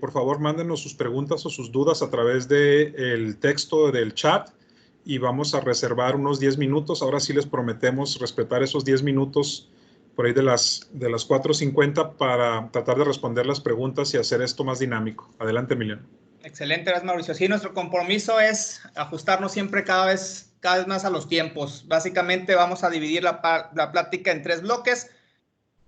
por favor mándenos sus preguntas o sus dudas a través del texto del chat y vamos a reservar unos 10 minutos. Ahora sí les prometemos respetar esos 10 minutos por ahí de las 4:50 para tratar de responder las preguntas y hacer esto más dinámico. Adelante, Emiliano. Excelente, gracias, Mauricio. Sí, nuestro compromiso es ajustarnos siempre cada vez más a los tiempos. Básicamente vamos a dividir la plática en 3 bloques: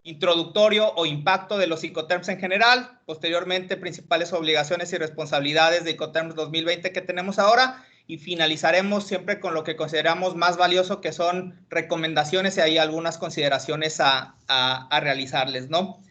introductorio o impacto de los Incoterms en general, posteriormente principales obligaciones y responsabilidades de Incoterms 2020 que tenemos ahora, y finalizaremos siempre con lo que consideramos más valioso, que son recomendaciones y hay algunas consideraciones a realizarles, ¿no?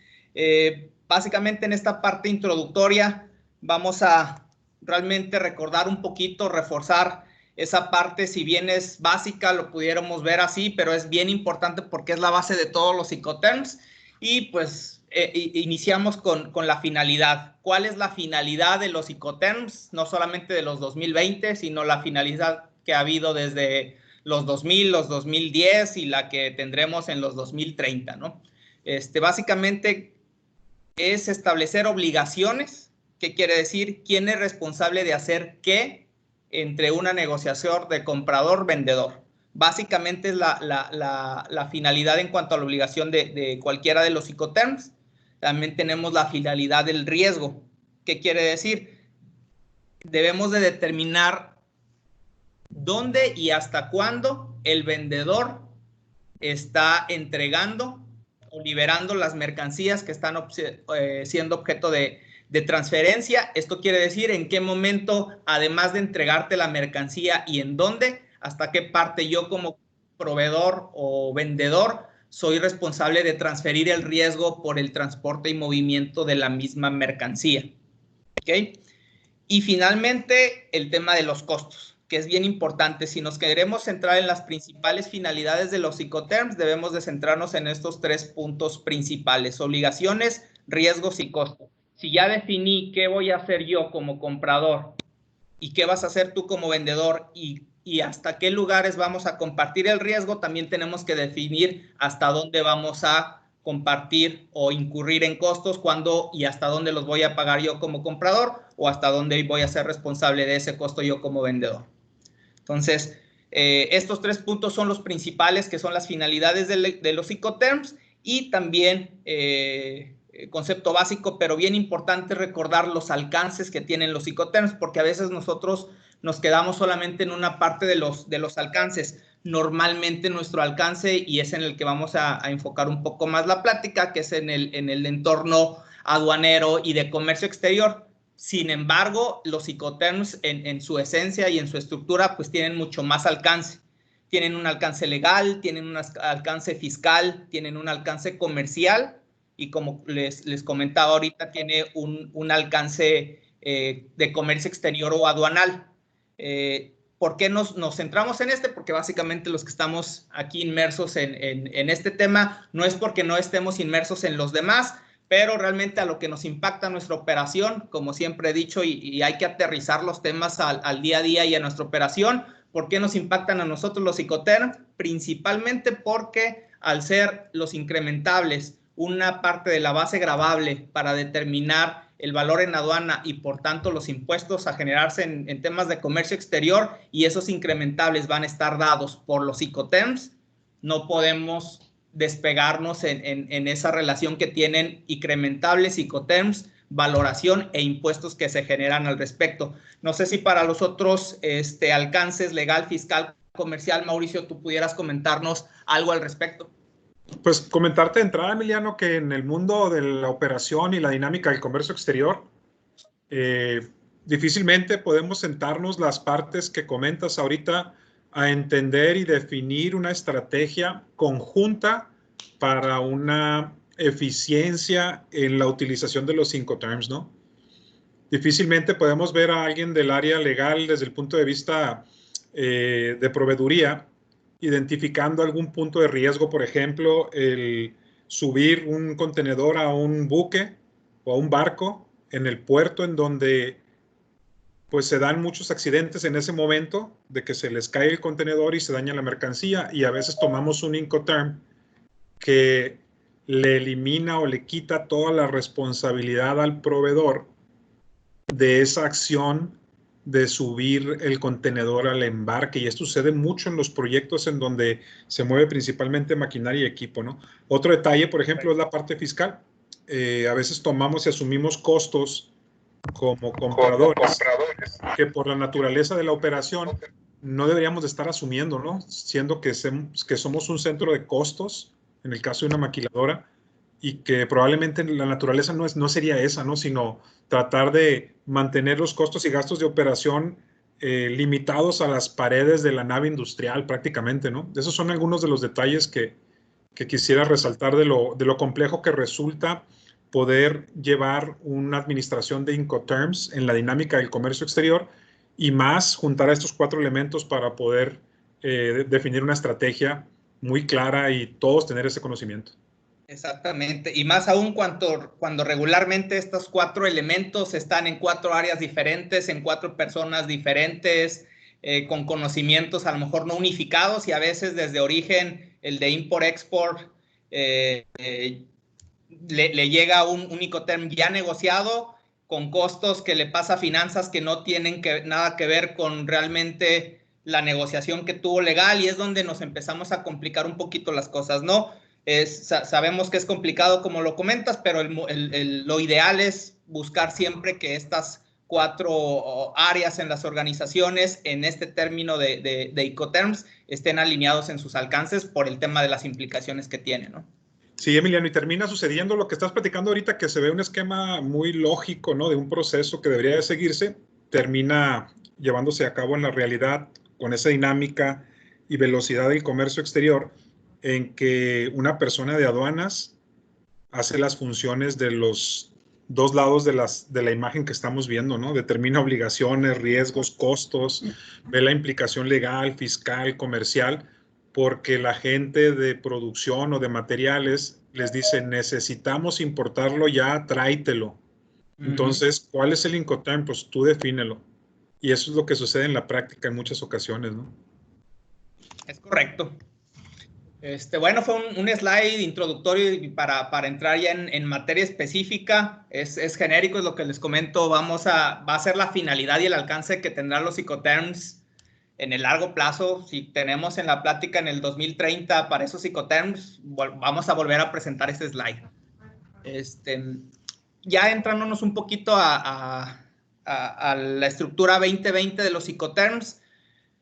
Básicamente en esta parte introductoria vamos a realmente recordar un poquito, reforzar esa parte. Si bien es básica, lo pudiéramos ver así, pero es bien importante porque es la base de todos los Incoterms. Y pues iniciamos con la finalidad. ¿Cuál es la finalidad de los Incoterms? No solamente de los 2020, sino la finalidad que ha habido desde los 2000, los 2010 y la que tendremos en los 2030, ¿no? Básicamente es establecer obligaciones. ¿Qué quiere decir? ¿Quién es responsable de hacer qué entre una negociación de comprador-vendedor? Básicamente es la finalidad en cuanto a la obligación de cualquiera de los Incoterms. También tenemos la finalidad del riesgo. ¿Qué quiere decir? Debemos de determinar dónde y hasta cuándo el vendedor está entregando o liberando las mercancías que están siendo objeto de transferencia. Esto quiere decir en qué momento, además de entregarte la mercancía, y en dónde, hasta qué parte yo como proveedor o vendedor soy responsable de transferir el riesgo por el transporte y movimiento de la misma mercancía. ¿Okay? Y finalmente, el tema de los costos, que es bien importante. Si nos queremos centrar en las principales finalidades de los Incoterms, debemos de centrarnos en estos 3 puntos principales: obligaciones, riesgos y costos. Si ya definí qué voy a hacer yo como comprador y qué vas a hacer tú como vendedor y hasta qué lugares vamos a compartir el riesgo, también tenemos que definir hasta dónde vamos a compartir o incurrir en costos, cuándo y hasta dónde los voy a pagar yo como comprador, o hasta dónde voy a ser responsable de ese costo yo como vendedor. Entonces, estos 3 puntos son los principales, que son las finalidades de los Incoterms, y también concepto básico, pero bien importante recordar los alcances que tienen los Incoterms, porque a veces nosotros nos quedamos solamente en una parte de los alcances. Normalmente nuestro alcance, y es en el que vamos a enfocar un poco más la plática, que es en el entorno aduanero y de comercio exterior. Sin embargo, los Incoterms en su esencia y en su estructura pues tienen mucho más alcance. Tienen un alcance legal, tienen un alcance fiscal, tienen un alcance comercial, y como les comentaba ahorita, tiene un alcance de comercio exterior o aduanal. ¿Por qué nos centramos en este? Porque básicamente los que estamos aquí inmersos en este tema, no es porque no estemos inmersos en los demás, pero realmente a lo que nos impacta nuestra operación, como siempre he dicho, y hay que aterrizar los temas al día a día y a nuestra operación. ¿Por qué nos impactan a nosotros los Incoterms? Principalmente porque al ser los incrementables una parte de la base gravable para determinar el valor en aduana y por tanto los impuestos a generarse en temas de comercio exterior, y esos incrementables van a estar dados por los Incoterms, no podemos despegarnos en esa relación que tienen incrementables, Incoterms, valoración e impuestos que se generan al respecto. No sé si para los otros alcances legal, fiscal, comercial, Mauricio, tú pudieras comentarnos algo al respecto. Pues comentarte de entrada, Emiliano, que en el mundo de la operación y la dinámica del comercio exterior, difícilmente podemos sentarnos las partes que comentas ahorita a entender y definir una estrategia conjunta para una eficiencia en la utilización de los Incoterms, ¿no? Difícilmente podemos ver a alguien del área legal desde el punto de vista de proveeduría identificando algún punto de riesgo, por ejemplo, el subir un contenedor a un buque o a un barco en el puerto en donde pues se dan muchos accidentes en ese momento de que se les cae el contenedor y se daña la mercancía, y a veces tomamos un Incoterm que le elimina o le quita toda la responsabilidad al proveedor de esa acción de subir el contenedor al embarque, y esto sucede mucho en los proyectos en donde se mueve principalmente maquinaria y equipo, ¿no? Otro detalle, por ejemplo, es la parte fiscal. A veces tomamos y asumimos costos como compradores que por la naturaleza de la operación no deberíamos de estar asumiendo, ¿no? Siendo que somos un centro de costos, en el caso de una maquiladora, y que probablemente la naturaleza no sería esa, ¿no? Sino tratar de mantener los costos y gastos de operación limitados a las paredes de la nave industrial prácticamente, ¿no? Esos son algunos de los detalles que quisiera resaltar de lo complejo que resulta poder llevar una administración de Incoterms en la dinámica del comercio exterior y más juntar a estos 4 elementos para poder definir una estrategia muy clara y todos tener ese conocimiento. Exactamente, y más aún cuando regularmente estos 4 elementos están en 4 áreas diferentes, en 4 personas diferentes, con conocimientos a lo mejor no unificados, y a veces desde origen el de import-export le llega un Incoterm ya negociado con costos que le pasa a finanzas que no tienen nada que ver con realmente la negociación que tuvo legal, y es donde nos empezamos a complicar un poquito las cosas, ¿no? Sabemos que es complicado como lo comentas, pero lo ideal es buscar siempre que estas 4 áreas en las organizaciones en este término de Incoterms estén alineados en sus alcances por el tema de las implicaciones que tiene, ¿no? Sí, Emiliano, y termina sucediendo lo que estás platicando ahorita, que se ve un esquema muy lógico, ¿no? De un proceso que debería de seguirse, termina llevándose a cabo en la realidad con esa dinámica y velocidad del comercio exterior, en que una persona de aduanas hace las funciones de los 2 lados de la imagen que estamos viendo, ¿no? Determina obligaciones, riesgos, costos, ve la implicación legal, fiscal, comercial, porque la gente de producción o de materiales les dice, necesitamos importarlo ya, tráetelo. Entonces, ¿cuál es el Incoterm? Pues tú defínelo. Y eso es lo que sucede en la práctica en muchas ocasiones, ¿no? Es correcto. Bueno, fue un slide introductorio para entrar ya en materia específica. Es genérico, es lo que les comento. Va a ser la finalidad y el alcance que tendrán los Incoterms en el largo plazo. Si tenemos en la plática en el 2030 para esos Incoterms, vamos a volver a presentar ese slide. Ya entrándonos un poquito a la estructura 2020 de los Incoterms.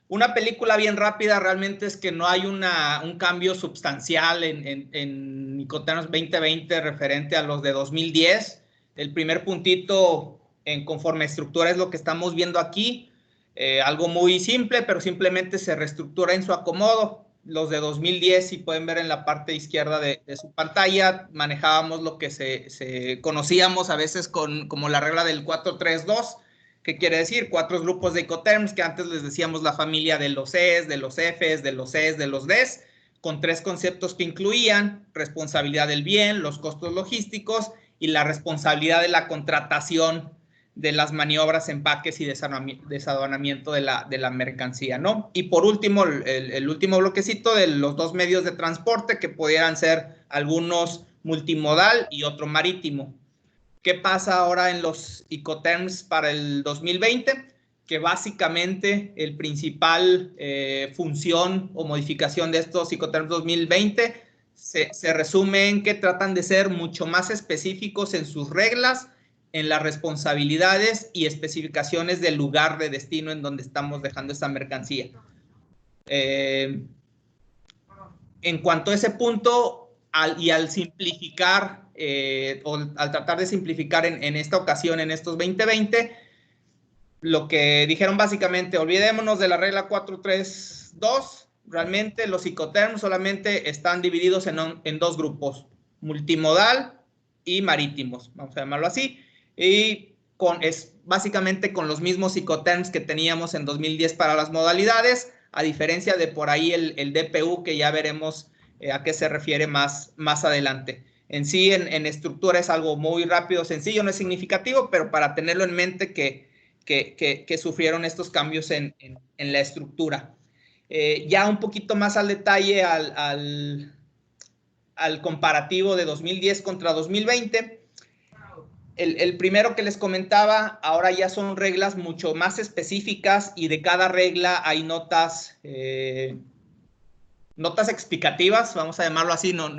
Una película bien rápida realmente es que no hay un cambio sustancial en Incoterms 2020 referente a los de 2010. El primer puntito en conforme estructura es lo que estamos viendo aquí. Algo muy simple, pero simplemente se reestructura en su acomodo. Los de 2010, si pueden ver en la parte izquierda de su pantalla, manejábamos lo que se conocíamos a veces como la regla del 4-3-2. ¿Qué quiere decir? 4 grupos de Incoterms, que antes les decíamos la familia de los E's, de los F's, de los C's, de los D's, con 3 conceptos que incluían responsabilidad del bien, los costos logísticos y la responsabilidad de la contratación de las maniobras, empaques y desaduanamiento de la mercancía, ¿no? Y por último, el último bloquecito de los 2 medios de transporte, que pudieran ser algunos multimodal y otro marítimo. ¿Qué pasa ahora en los Incoterms para el 2020? Que básicamente el principal función o modificación de estos Incoterms 2020 se resume en que tratan de ser mucho más específicos en sus reglas, en las responsabilidades y especificaciones del lugar de destino en donde estamos dejando esa mercancía. En cuanto a ese punto, al simplificar o al tratar de simplificar en esta ocasión, en estos 2020, lo que dijeron básicamente, olvidémonos de la regla 4-3-2, realmente los Incoterms solamente están divididos en 2 grupos, multimodal y marítimos, vamos a llamarlo así, y es básicamente con los mismos Incoterms que teníamos en 2010 para las modalidades, a diferencia de por ahí el DPU, que ya veremos a qué se refiere más adelante. En sí, en estructura es algo muy rápido, sencillo, no es significativo, pero para tenerlo en mente que sufrieron estos cambios en la estructura. Ya un poquito más al detalle al comparativo de 2010 contra 2020, el primero que les comentaba, ahora ya son reglas mucho más específicas y de cada regla hay notas explicativas, vamos a llamarlo así, ¿no?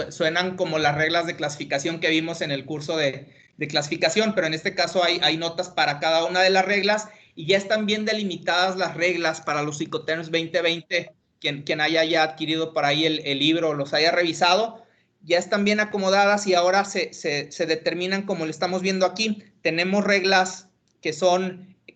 Suenan como las reglas de clasificación que vimos en el curso de clasificación, pero en este caso hay notas para cada una de las reglas y ya están bien delimitadas las reglas para los Incoterms 2020. Quien haya ya adquirido por ahí el libro o los haya revisado, ya están bien acomodadas y ahora se determinan como lo estamos viendo aquí. Tenemos reglas que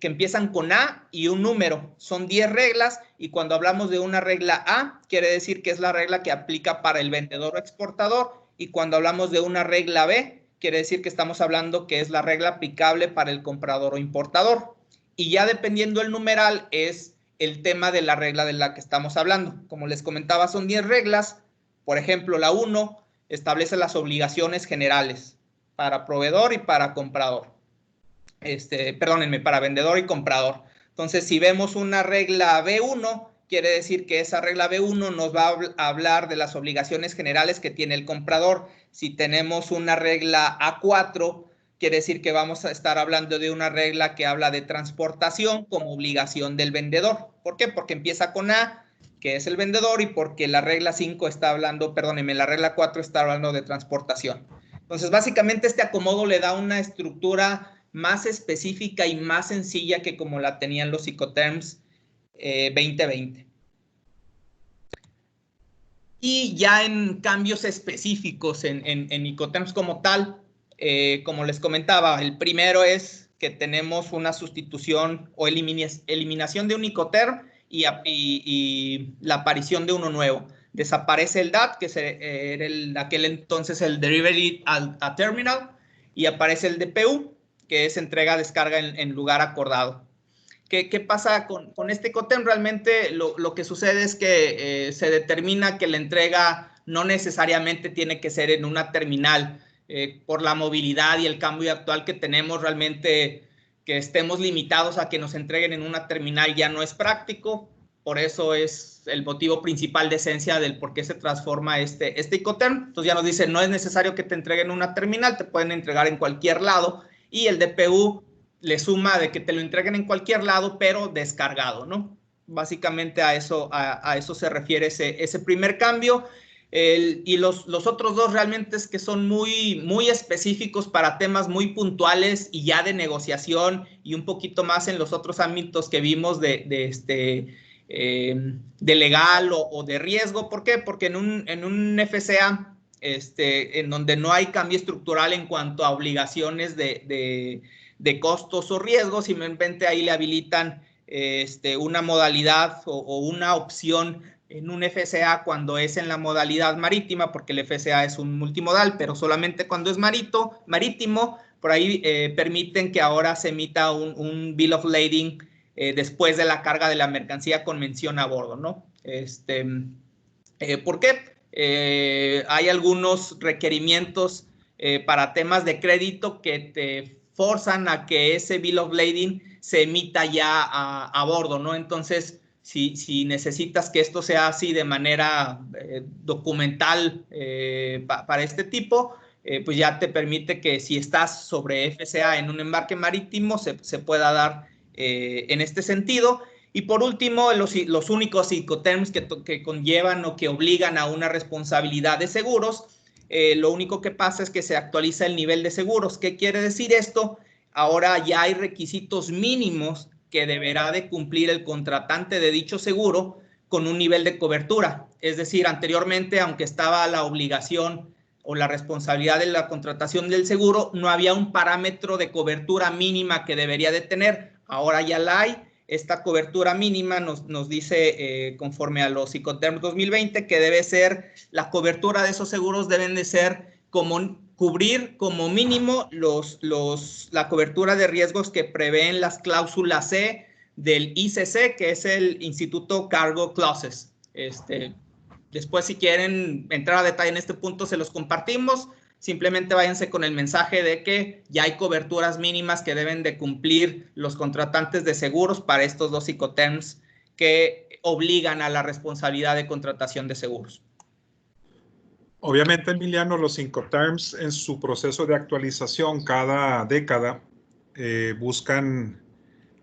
empiezan con A y un número. Son 10 reglas y cuando hablamos de una regla A, quiere decir que es la regla que aplica para el vendedor o exportador, y cuando hablamos de una regla B, quiere decir que estamos hablando que es la regla aplicable para el comprador o importador. Y ya dependiendo del numeral es el tema de la regla de la que estamos hablando. Como les comentaba, son 10 reglas. Por ejemplo, la 1 establece las obligaciones generales para proveedor y para comprador. Perdónenme, para vendedor y comprador. Entonces, si vemos una regla B1, quiere decir que esa regla B1 nos va a hablar de las obligaciones generales que tiene el comprador. Si tenemos una regla A4, quiere decir que vamos a estar hablando de una regla que habla de transportación como obligación del vendedor. ¿Por qué? Porque empieza con A, que es el vendedor, y porque la regla 5 está hablando, perdónenme, la regla 4 está hablando de transportación. Entonces, básicamente este acomodo le da una estructura más específica y más sencilla que como la tenían los Incoterms 2020. Y ya en cambios específicos en Incoterms como tal, como les comentaba, el primero es que tenemos una sustitución o eliminación de un Incoterm y la aparición de uno nuevo. Desaparece el DAT, que era en aquel entonces el Derivative a Terminal, y aparece el DPU, que es entrega-descarga en lugar acordado. ¿Qué pasa con este Incoterm? Realmente lo que sucede es que se determina que la entrega no necesariamente tiene que ser en una terminal. Por la movilidad y el cambio actual que tenemos, realmente que estemos limitados a que nos entreguen en una terminal ya no es práctico. Por eso es el motivo principal de esencia del por qué se transforma este Incoterm. Entonces ya nos dice, no es necesario que te entreguen en una terminal, te pueden entregar en cualquier lado. Y el DPU le suma de que te lo entreguen en cualquier lado, pero descargado, ¿no? Básicamente a eso se refiere ese primer cambio. Y los otros dos realmente es que son muy específicos para temas muy puntuales y ya de negociación y un poquito más en los otros ámbitos que vimos de legal o de riesgo. ¿Por qué? Porque en un FCA, en donde no hay cambio estructural en cuanto a obligaciones de costos o riesgos, simplemente ahí le habilitan una modalidad o una opción en un FCA cuando es en la modalidad marítima, porque el FCA es un multimodal, pero solamente cuando es marítimo, por ahí permiten que ahora se emita un Bill of Lading después de la carga de la mercancía con mención a bordo, ¿no? ¿Por qué? Hay algunos requerimientos para temas de crédito que te forzan a que ese Bill of Lading se emita ya a bordo, ¿no? Entonces, si necesitas que esto sea así de manera documental para este tipo, pues ya te permite que si estás sobre FCA en un embarque marítimo se pueda dar en este sentido. Y por último, los únicos Incoterms que conllevan o que obligan a una responsabilidad de seguros, lo único que pasa es que se actualiza el nivel de seguros. ¿Qué quiere decir esto? Ahora ya hay requisitos mínimos que deberá de cumplir el contratante de dicho seguro con un nivel de cobertura. Es decir, anteriormente, aunque estaba la obligación o la responsabilidad de la contratación del seguro, no había un parámetro de cobertura mínima que debería de tener. Ahora ya la hay. Esta cobertura mínima nos dice, conforme a los Incoterms 2020, que debe ser, la cobertura de esos seguros deben de ser cubrir como mínimo la cobertura de riesgos que prevén las cláusulas C del ICC, que es el Instituto Cargo Clauses. Después, si quieren entrar a detalle en este punto, se los compartimos. Simplemente váyanse con el mensaje de que ya hay coberturas mínimas que deben de cumplir los contratantes de seguros para estos dos Incoterms que obligan a la responsabilidad de contratación de seguros. Obviamente, Emiliano, los Incoterms en su proceso de actualización cada década buscan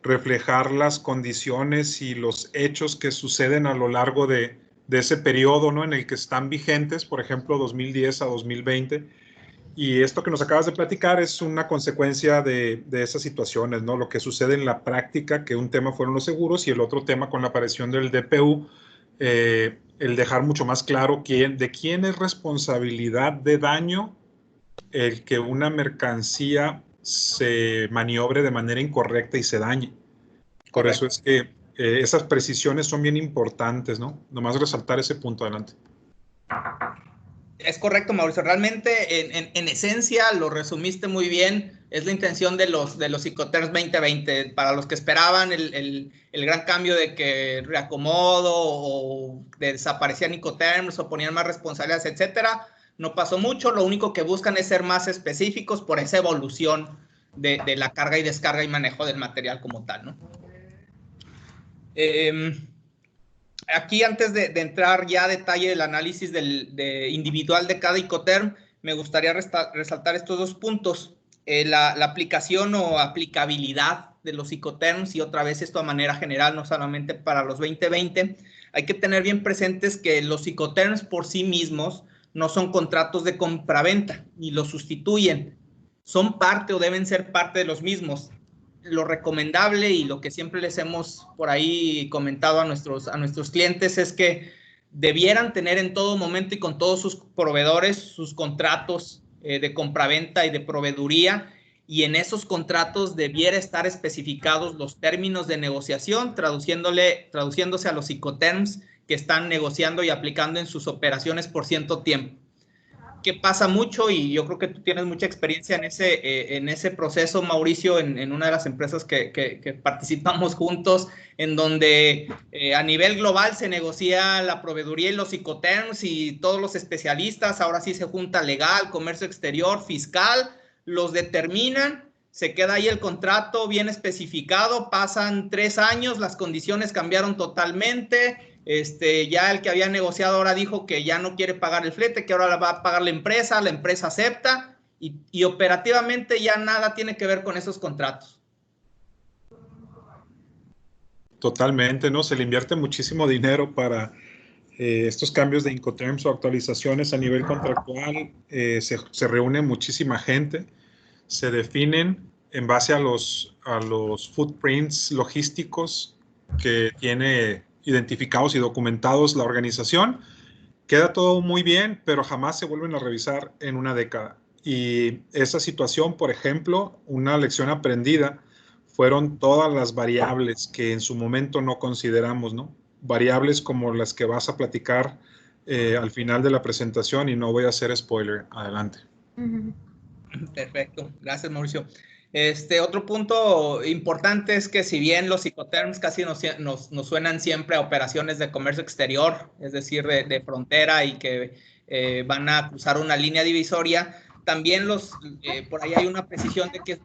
reflejar las condiciones y los hechos que suceden a lo largo de ese periodo, ¿no?, en el que están vigentes, por ejemplo, 2010 a 2020. Y esto que nos acabas de platicar es una consecuencia de esas situaciones, ¿no? Lo que sucede en la práctica, que un tema fueron los seguros y el otro tema con la aparición del DPU, el dejar mucho más claro de quién es responsabilidad de daño el que una mercancía se maniobre de manera incorrecta y se dañe. Por Correcto. eso es que esas precisiones son bien importantes, ¿no? Nomás resaltar ese punto. Adelante. Es correcto, Mauricio. Realmente, en esencia, lo resumiste muy bien. Es la intención de los Incoterms 2020. Para los que esperaban el gran cambio de que reacomodo o desaparecían Incoterms o ponían más responsabilidades, etcétera, no pasó mucho. Lo único que buscan es ser más específicos por esa evolución de la carga y descarga y manejo del material como tal, ¿no? Aquí, antes de entrar ya a detalle del análisis individual de cada Incoterm, me gustaría resaltar estos dos puntos. La aplicación o aplicabilidad de los Incoterms, y otra vez esto a manera general, no solamente para los 2020. Hay que tener bien presentes que los Incoterms por sí mismos no son contratos de compraventa, ni los sustituyen. Son parte o deben ser parte de los mismos. Lo recomendable y lo que siempre les hemos por ahí comentado a nuestros clientes es que debieran tener en todo momento y con todos sus proveedores sus contratos de compraventa y de proveeduría, y en esos contratos debiera estar especificados los términos de negociación, traduciéndose a los Incoterms que están negociando y aplicando en sus operaciones por cierto tiempo. Que pasa mucho, y yo creo que tú tienes mucha experiencia en ese proceso, Mauricio, en una de las empresas que participamos juntos, en donde a nivel global se negocia la proveeduría y los Incoterms, y todos los especialistas, ahora sí se junta legal, comercio exterior, fiscal, los determinan, se queda ahí el contrato bien especificado, pasan 3 años, las condiciones cambiaron totalmente. Ya el que había negociado ahora dijo que ya no quiere pagar el flete, que ahora la va a pagar la empresa acepta, y operativamente ya nada tiene que ver con esos contratos. Totalmente, ¿no? Se le invierte muchísimo dinero para estos cambios de Incoterms o actualizaciones a nivel contractual. Se reúne muchísima gente, se definen en base a los footprints logísticos que tiene identificados y documentados la organización. Queda todo muy bien, pero jamás se vuelven a revisar en una década. Y esa situación, por ejemplo, una lección aprendida, fueron todas las variables que en su momento no consideramos, ¿no? Variables como las que vas a platicar al final de la presentación, y no voy a hacer spoiler. Adelante. Perfecto, gracias, Mauricio. Otro punto importante es que, si bien los Incoterms casi nos suenan siempre a operaciones de comercio exterior, es decir, de frontera, y que van a cruzar una línea divisoria, también por ahí hay una precisión de que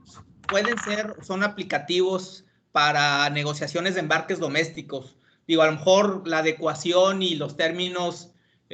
son aplicativos para negociaciones de embarques domésticos. Digo, a lo mejor la adecuación y los términos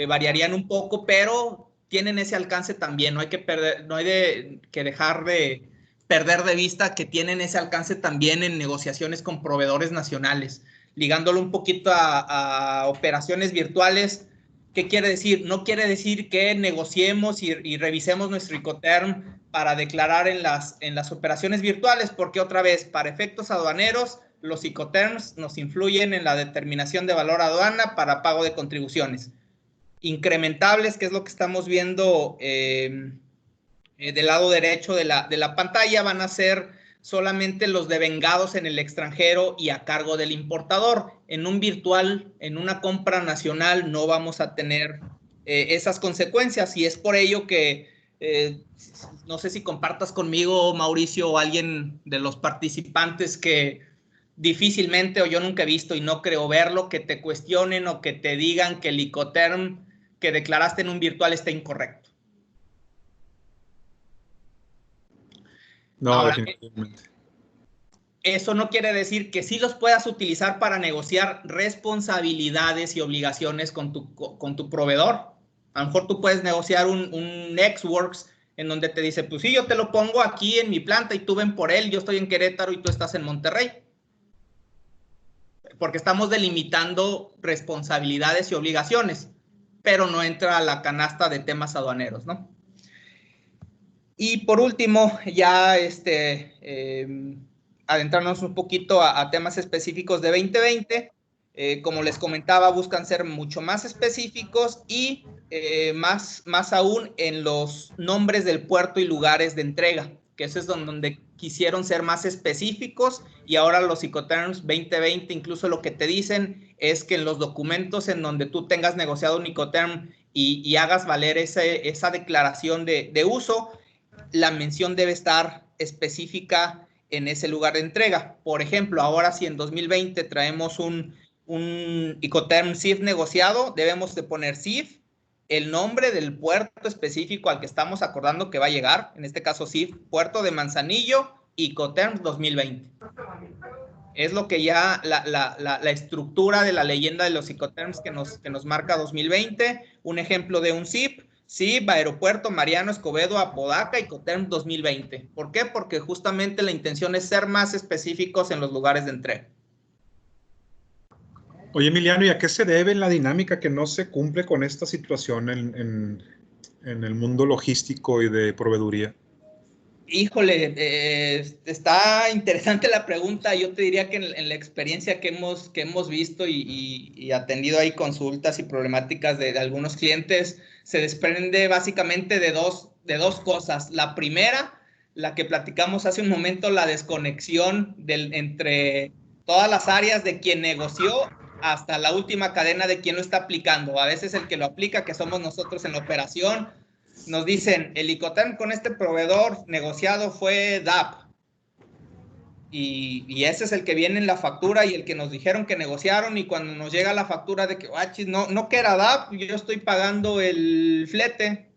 variarían un poco, pero tienen ese alcance también. No hay que dejar de perder de vista que tienen ese alcance también en negociaciones con proveedores nacionales. Ligándolo un poquito a operaciones virtuales, ¿qué quiere decir? No quiere decir que negociemos y revisemos nuestro Incoterm para declarar en las operaciones virtuales, porque otra vez, para efectos aduaneros, los Incoterms nos influyen en la determinación de valor aduana para pago de contribuciones. Incrementables, que es lo que estamos viendo del lado derecho de la pantalla, van a ser solamente los devengados en el extranjero y a cargo del importador. En un virtual, en una compra nacional, no vamos a tener esas consecuencias, y es por ello que no sé si compartas conmigo, Mauricio, o alguien de los participantes, que difícilmente, o yo nunca he visto y no creo verlo, que te cuestionen o que te digan que el Incoterm que declaraste en un virtual está incorrecto. No, ahora, definitivamente. Eso no quiere decir que sí los puedas utilizar para negociar responsabilidades y obligaciones con tu proveedor. A lo mejor tú puedes negociar un Xworks en donde te dice, pues sí, yo te lo pongo aquí en mi planta y tú ven por él, yo estoy en Querétaro y tú estás en Monterrey. Porque estamos delimitando responsabilidades y obligaciones, pero no entra a la canasta de temas aduaneros, ¿no? Y por último, ya adentrarnos un poquito a temas específicos de 2020. Como les comentaba, buscan ser mucho más específicos y más aún en los nombres del puerto y lugares de entrega, que eso es donde quisieron ser más específicos, y ahora los Incoterms 2020 incluso lo que te dicen es que en los documentos en donde tú tengas negociado un Incoterm y hagas valer esa declaración de uso, la mención debe estar específica en ese lugar de entrega. Por ejemplo, ahora si en 2020 traemos un Incoterm CIF negociado, debemos de poner CIF, el nombre del puerto específico al que estamos acordando que va a llegar, en este caso CIF, Puerto de Manzanillo, Incoterm 2020. Es lo que ya la estructura de la leyenda de los Incoterms que nos marca 2020. Un ejemplo de un CIF, Aeropuerto Mariano Escobedo, Apodaca, Incoterm 2020. ¿Por qué? Porque justamente la intención es ser más específicos en los lugares de entrega. Oye, Emiliano, ¿y a qué se debe la dinámica que no se cumple con esta situación en el mundo logístico y de proveeduría? Híjole, está interesante la pregunta. Yo te diría que en la experiencia que hemos visto y atendido ahí consultas y problemáticas de algunos clientes, se desprende básicamente de dos cosas. La primera, la que platicamos hace un momento, la desconexión entre todas las áreas de quien negoció hasta la última cadena de quien lo está aplicando. A veces el que lo aplica, que somos nosotros en la operación, nos dicen, el Incoterm con este proveedor negociado fue DAP. Y ese es el que viene en la factura y el que nos dijeron que negociaron, y cuando nos llega la factura de que, no que era DAP, yo estoy pagando el flete.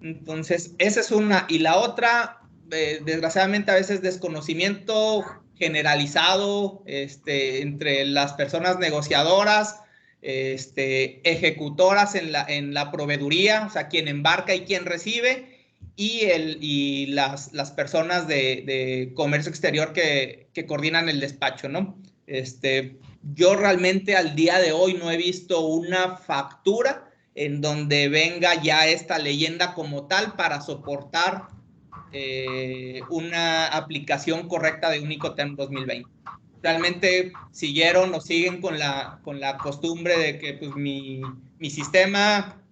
Entonces, esa es una. Y la otra, desgraciadamente a veces desconocimiento generalizado entre las personas negociadoras, ejecutoras en la proveeduría, o sea, quien embarca y quien recibe, y las personas de comercio exterior que coordinan el despacho, ¿no? Yo realmente al día de hoy no he visto una factura en donde venga ya esta leyenda como tal para soportar una aplicación correcta de un Incoterm 2020. Realmente siguieron o siguen con la costumbre de que pues, mi sistema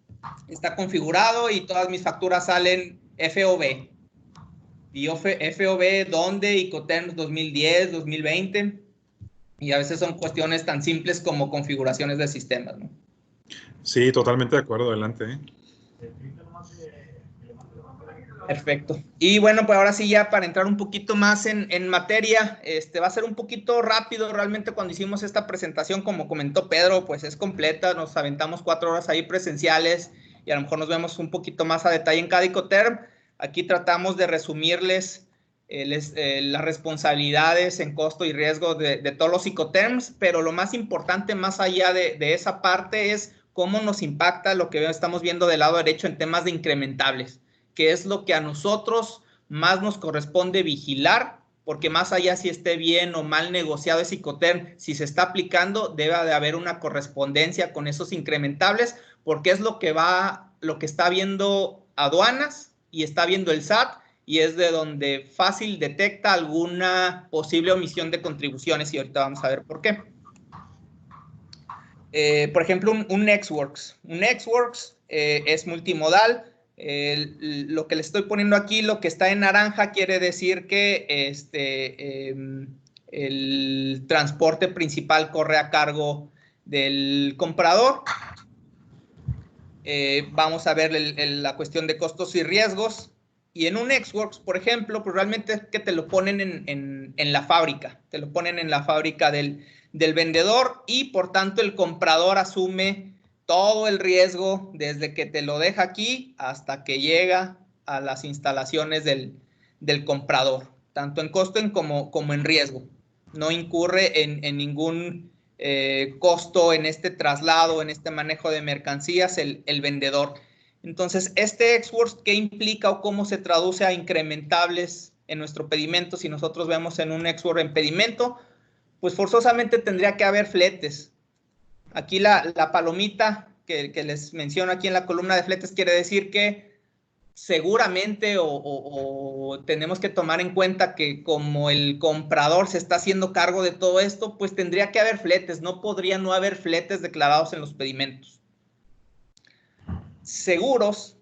está configurado y todas mis facturas salen FOB. Y FOB, ¿dónde? Incoterm 2010, 2020. Y a veces son cuestiones tan simples como configuraciones de sistemas, ¿no? Sí, totalmente de acuerdo. Adelante. Perfecto. Y bueno, pues ahora sí ya para entrar un poquito más en materia, va a ser un poquito rápido. Realmente cuando hicimos esta presentación, como comentó Pedro, pues es completa. Nos aventamos 4 horas ahí presenciales y a lo mejor nos vemos un poquito más a detalle en cada Incoterm. Aquí tratamos de resumirles las responsabilidades en costo y riesgo de todos los Incoterms, pero lo más importante más allá de esa parte es cómo nos impacta lo que estamos viendo del lado derecho en temas de incrementables, que es lo que a nosotros más nos corresponde vigilar, porque más allá si esté bien o mal negociado ese Incoterm, si se está aplicando, debe de haber una correspondencia con esos incrementables, porque es lo que está viendo aduanas y está viendo el SAT, y es de donde fácil detecta alguna posible omisión de contribuciones, y ahorita vamos a ver por qué. Por ejemplo, un Xworks. Un Xworks es multimodal. Lo que le estoy poniendo aquí, lo que está en naranja, quiere decir que el transporte principal corre a cargo del comprador. Vamos a ver la cuestión de costos y riesgos. Y en un Xworks, por ejemplo, pues realmente es que te lo ponen en la fábrica. Te lo ponen en la fábrica del vendedor, y por tanto el comprador asume todo el riesgo desde que te lo deja aquí hasta que llega a las instalaciones del comprador, tanto en costo como en riesgo. No incurre en ningún costo en este traslado, en este manejo de mercancías, el vendedor. Entonces, este ex-works, ¿qué implica o cómo se traduce a incrementables en nuestro pedimento? Si nosotros vemos en un ex-work en pedimento, pues forzosamente tendría que haber fletes. Aquí la palomita que les menciono aquí en la columna de fletes quiere decir que seguramente o tenemos que tomar en cuenta que como el comprador se está haciendo cargo de todo esto, pues tendría que haber fletes, no podría no haber fletes declarados en los pedimentos. Seguros,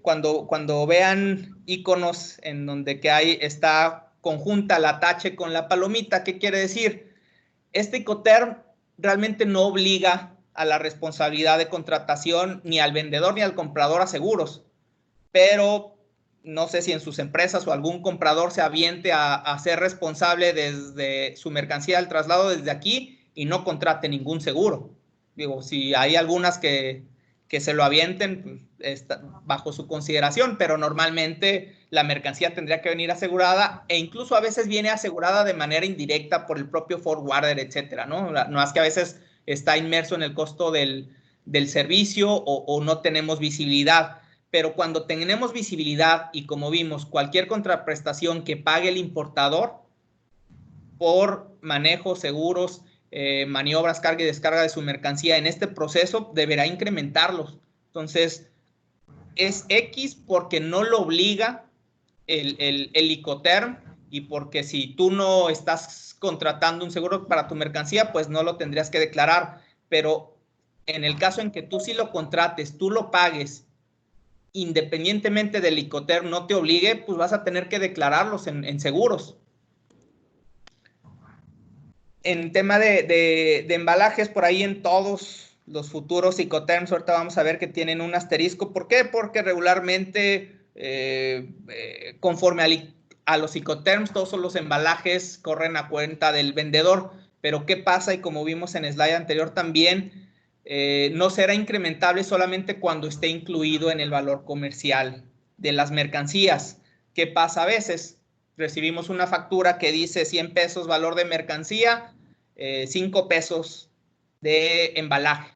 cuando vean iconos en donde que está conjunta la tache con la palomita, ¿qué quiere decir? Este Incoterm realmente no obliga a la responsabilidad de contratación ni al vendedor ni al comprador a seguros, pero no sé si en sus empresas o algún comprador se aviente a ser responsable desde su mercancía al traslado desde aquí y no contrate ningún seguro. Digo, si hay algunas que se lo avienten, está bajo su consideración, pero normalmente la mercancía tendría que venir asegurada e incluso a veces viene asegurada de manera indirecta por el propio forwarder, etcétera, ¿no? No es que a veces está inmerso en el costo del servicio o no tenemos visibilidad, pero cuando tenemos visibilidad y como vimos, cualquier contraprestación que pague el importador por manejo, seguros, maniobras, carga y descarga de su mercancía en este proceso, deberá incrementarlos. Entonces, es X porque no lo obliga el Incoterm y porque si tú no estás contratando un seguro para tu mercancía, pues no lo tendrías que declarar. Pero en el caso en que tú sí lo contrates, tú lo pagues, independientemente del Incoterm no te obligue, pues vas a tener que declararlos en seguros. En tema de embalajes, por ahí en todos los futuros Incoterms, ahorita vamos a ver que tienen un asterisco. ¿Por qué? Porque regularmente, conforme a los Incoterms, todos los embalajes corren a cuenta del vendedor. Pero ¿qué pasa? Y como vimos en el slide anterior también, no será incrementable solamente cuando esté incluido en el valor comercial de las mercancías. ¿Qué pasa a veces? Recibimos una factura que dice 100 pesos valor de mercancía, 5 pesos de embalaje.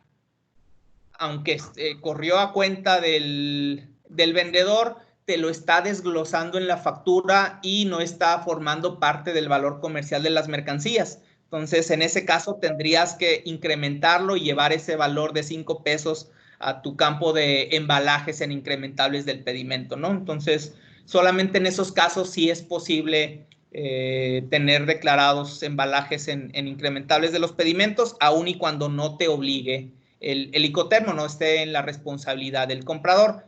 Aunque corrió a cuenta del vendedor, te lo está desglosando en la factura y no está formando parte del valor comercial de las mercancías. Entonces, en ese caso, tendrías que incrementarlo y llevar ese valor de 5 pesos a tu campo de embalajes en incrementables del pedimento, ¿no? Entonces, solamente en esos casos sí es posible tener declarados embalajes en incrementables de los pedimentos, aun y cuando no te obligue el Incoterm, no esté en la responsabilidad del comprador.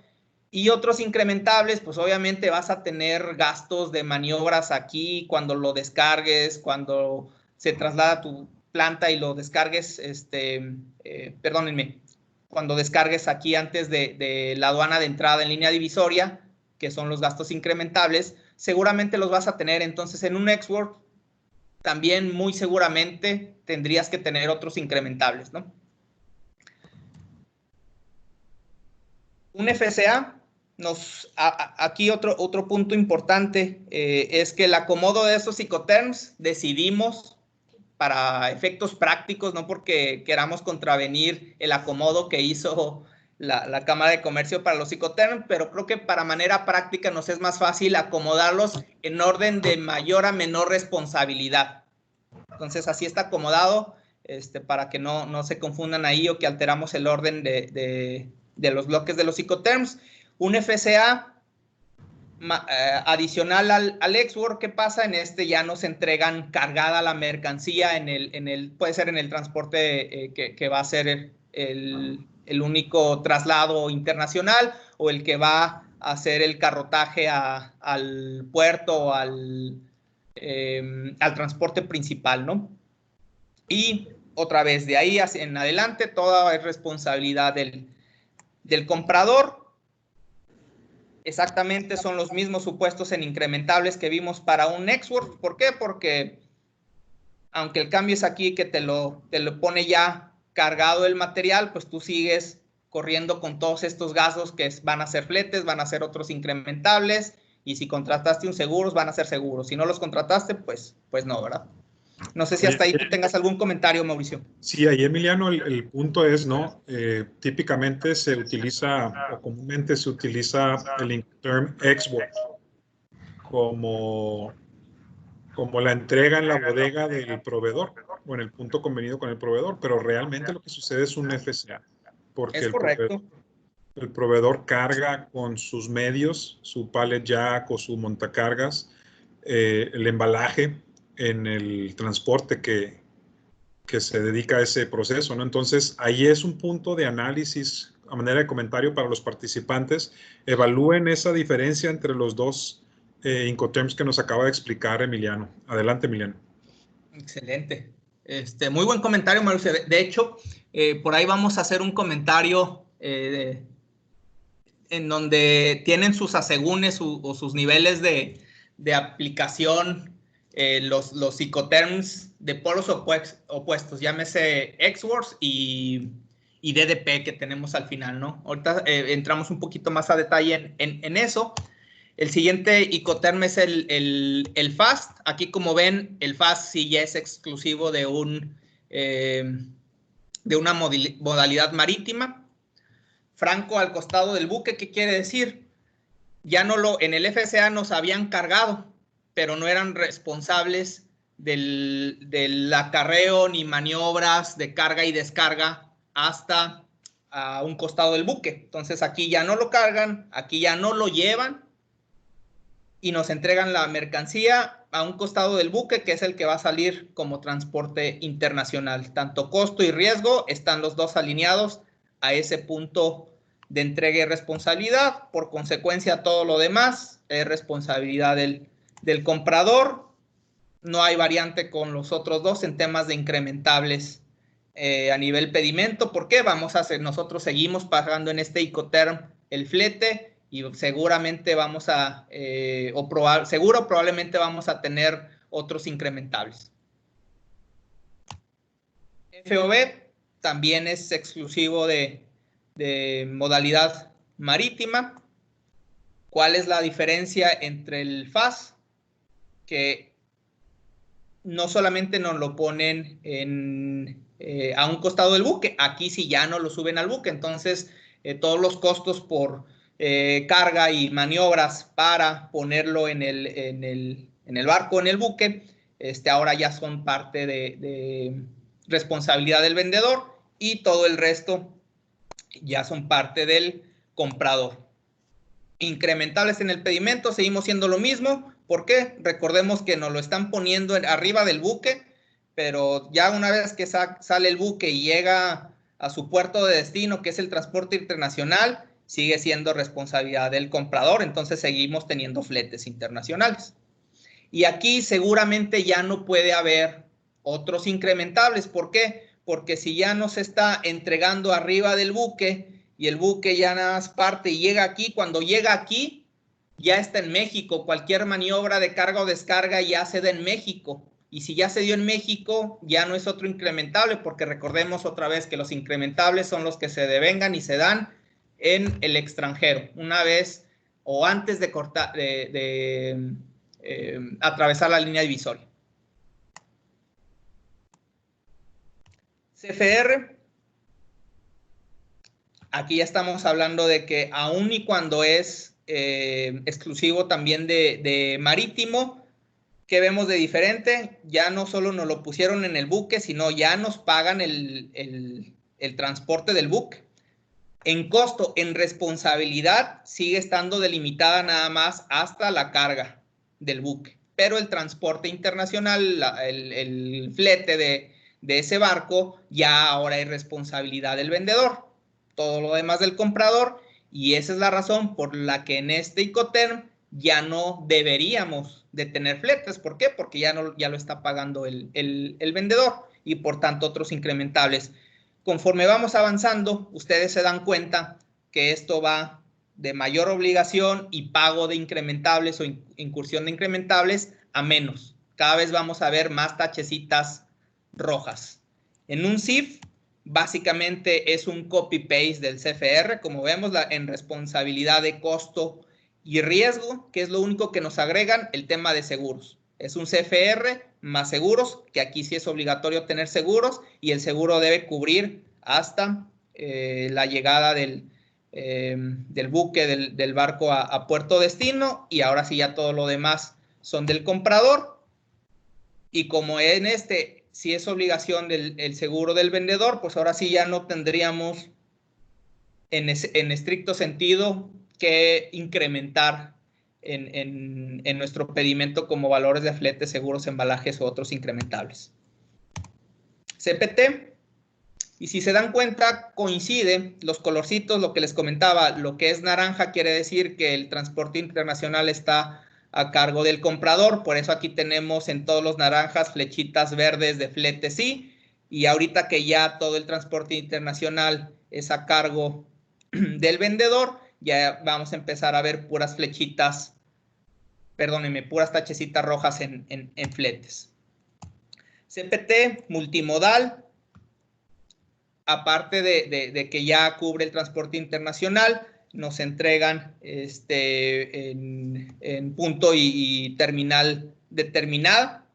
Y otros incrementables, pues obviamente vas a tener gastos de maniobras aquí cuando lo descargues, cuando se traslada a tu planta y lo descargues, perdónenme, cuando descargues aquí antes de la aduana de entrada en línea divisoria, que son los gastos incrementables, seguramente los vas a tener. Entonces, en un ex-work también muy seguramente tendrías que tener otros incrementables, ¿no? Un FCA, aquí otro punto importante es que el acomodo de esos Incoterms decidimos para efectos prácticos, no porque queramos contravenir el acomodo que hizo la Cámara de Comercio para los Incoterms, pero creo que para manera práctica nos es más fácil acomodarlos en orden de mayor a menor responsabilidad. Entonces, así está acomodado, para que no se confundan ahí o que alteramos el orden de los bloques de los Incoterms. Un FCA adicional al ex-work, ¿qué pasa? En ya nos entregan cargada la mercancía puede ser en el transporte que va a ser el único traslado internacional o el que va a hacer el carrotaje al puerto o al transporte principal, ¿no? Y otra vez, de ahí en adelante, toda es responsabilidad del comprador. Exactamente son los mismos supuestos en incrementables que vimos para un ex-work. ¿Por qué? Porque aunque el cambio es aquí que te lo pone ya cargado el material, pues tú sigues corriendo con todos estos gastos que van a ser fletes, van a ser otros incrementables, y si contrataste un seguro, van a ser seguros. Si no los contrataste, pues no, ¿verdad? No sé si hasta ahí tú tengas algún comentario, Mauricio. Sí, ahí, Emiliano, el punto es, ¿no? Típicamente se utiliza, o comúnmente se utiliza el Incoterm export como la entrega en la bodega del proveedor o en el punto convenido con el proveedor, pero realmente lo que sucede es un FCA, porque Es correcto. el proveedor carga con sus medios, su pallet jack o su montacargas, el embalaje en el transporte que se dedica a ese proceso, ¿no? Entonces, ahí es un punto de análisis a manera de comentario para los participantes. Evalúen esa diferencia entre los dos Incoterms que nos acaba de explicar Emiliano. Adelante, Emiliano. Excelente. Muy buen comentario, Mauricio. De hecho, por ahí vamos a hacer un comentario en donde tienen sus asegúnes o sus niveles de aplicación, los Incoterms de polos opuestos, llámese XWorks y DDP que tenemos al final, ¿no? Ahorita entramos un poquito más a detalle en eso. El siguiente Incoterm es el FAST. Aquí, como ven, el FAST sí ya es exclusivo de una modalidad marítima. Franco al costado del buque, ¿qué quiere decir? Ya en el FCA nos habían cargado, pero no eran responsables del acarreo ni maniobras de carga y descarga hasta a un costado del buque. Entonces aquí ya no lo cargan, aquí ya no lo llevan y nos entregan la mercancía a un costado del buque, que es el que va a salir como transporte internacional. Tanto costo y riesgo están los dos alineados a ese punto de entrega y responsabilidad. Por consecuencia, todo lo demás es responsabilidad del comprador. No hay variante con los otros dos en temas de incrementables a nivel pedimento. ¿Por qué? Nosotros seguimos pagando en este Incoterm el flete y seguramente probablemente vamos a tener otros incrementables. FOB también es exclusivo de modalidad marítima. ¿Cuál es la diferencia entre el FAS? Que no solamente nos lo ponen a un costado del buque, aquí sí ya no lo suben al buque, entonces todos los costos por carga y maniobras para ponerlo en el barco, en el buque, ahora ya son parte de responsabilidad del vendedor y todo el resto ya son parte del comprador. Incrementables en el pedimento, seguimos siendo lo mismo. ¿Por qué? Recordemos que nos lo están poniendo arriba del buque, pero ya una vez que sale el buque y llega a su puerto de destino, que es el transporte internacional, sigue siendo responsabilidad del comprador, entonces seguimos teniendo fletes internacionales. Y aquí seguramente ya no puede haber otros incrementables. ¿Por qué? Porque si ya nos está entregando arriba del buque y el buque ya nada más parte y llega aquí, cuando llega aquí ya está en México. Cualquier maniobra de carga o descarga ya se da en México. Y si ya se dio en México, ya no es otro incrementable, porque recordemos otra vez que los incrementables son los que se devengan y se dan en el extranjero, una vez o antes de atravesar la línea divisoria. CFR. Aquí ya estamos hablando de que aun y cuando es exclusivo también de marítimo, ¿qué vemos de diferente? Ya no solo nos lo pusieron en el buque, sino ya nos pagan el transporte del buque. En costo, en responsabilidad, sigue estando delimitada nada más hasta la carga del buque. Pero el transporte internacional, el flete de ese barco, ya ahora es responsabilidad del vendedor. Todo lo demás del comprador, y esa es la razón por la que en este Incoterm ya no deberíamos de tener fletes. ¿Por qué? Porque ya lo está pagando el vendedor y por tanto otros incrementables. Conforme vamos avanzando, ustedes se dan cuenta que esto va de mayor obligación y pago de incrementables o incursión de incrementables a menos. Cada vez vamos a ver más tachecitas rojas. En un CIF, básicamente es un copy-paste del CFR, como vemos en responsabilidad de costo y riesgo, que es lo único que nos agregan, el tema de seguros. Es un CFR más seguros, que aquí sí es obligatorio tener seguros, y el seguro debe cubrir hasta la llegada del buque, del barco a puerto destino, y ahora sí ya todo lo demás son del comprador. Y como en este sí es obligación del seguro del vendedor, pues ahora sí ya no tendríamos en estricto sentido que incrementar en nuestro pedimento como valores de flete, seguros, embalajes u otros incrementables. CPT, y si se dan cuenta, coincide los colorcitos, lo que les comentaba, lo que es naranja quiere decir que el transporte internacional está a cargo del comprador, por eso aquí tenemos en todos los naranjas flechitas verdes de flete sí, y ahorita que ya todo el transporte internacional es a cargo del vendedor, ya vamos a empezar a ver puras flechitas, perdónenme, puras tachecitas rojas en fletes. CPT, multimodal, aparte de que ya cubre el transporte internacional, nos entregan en punto y terminal determinada.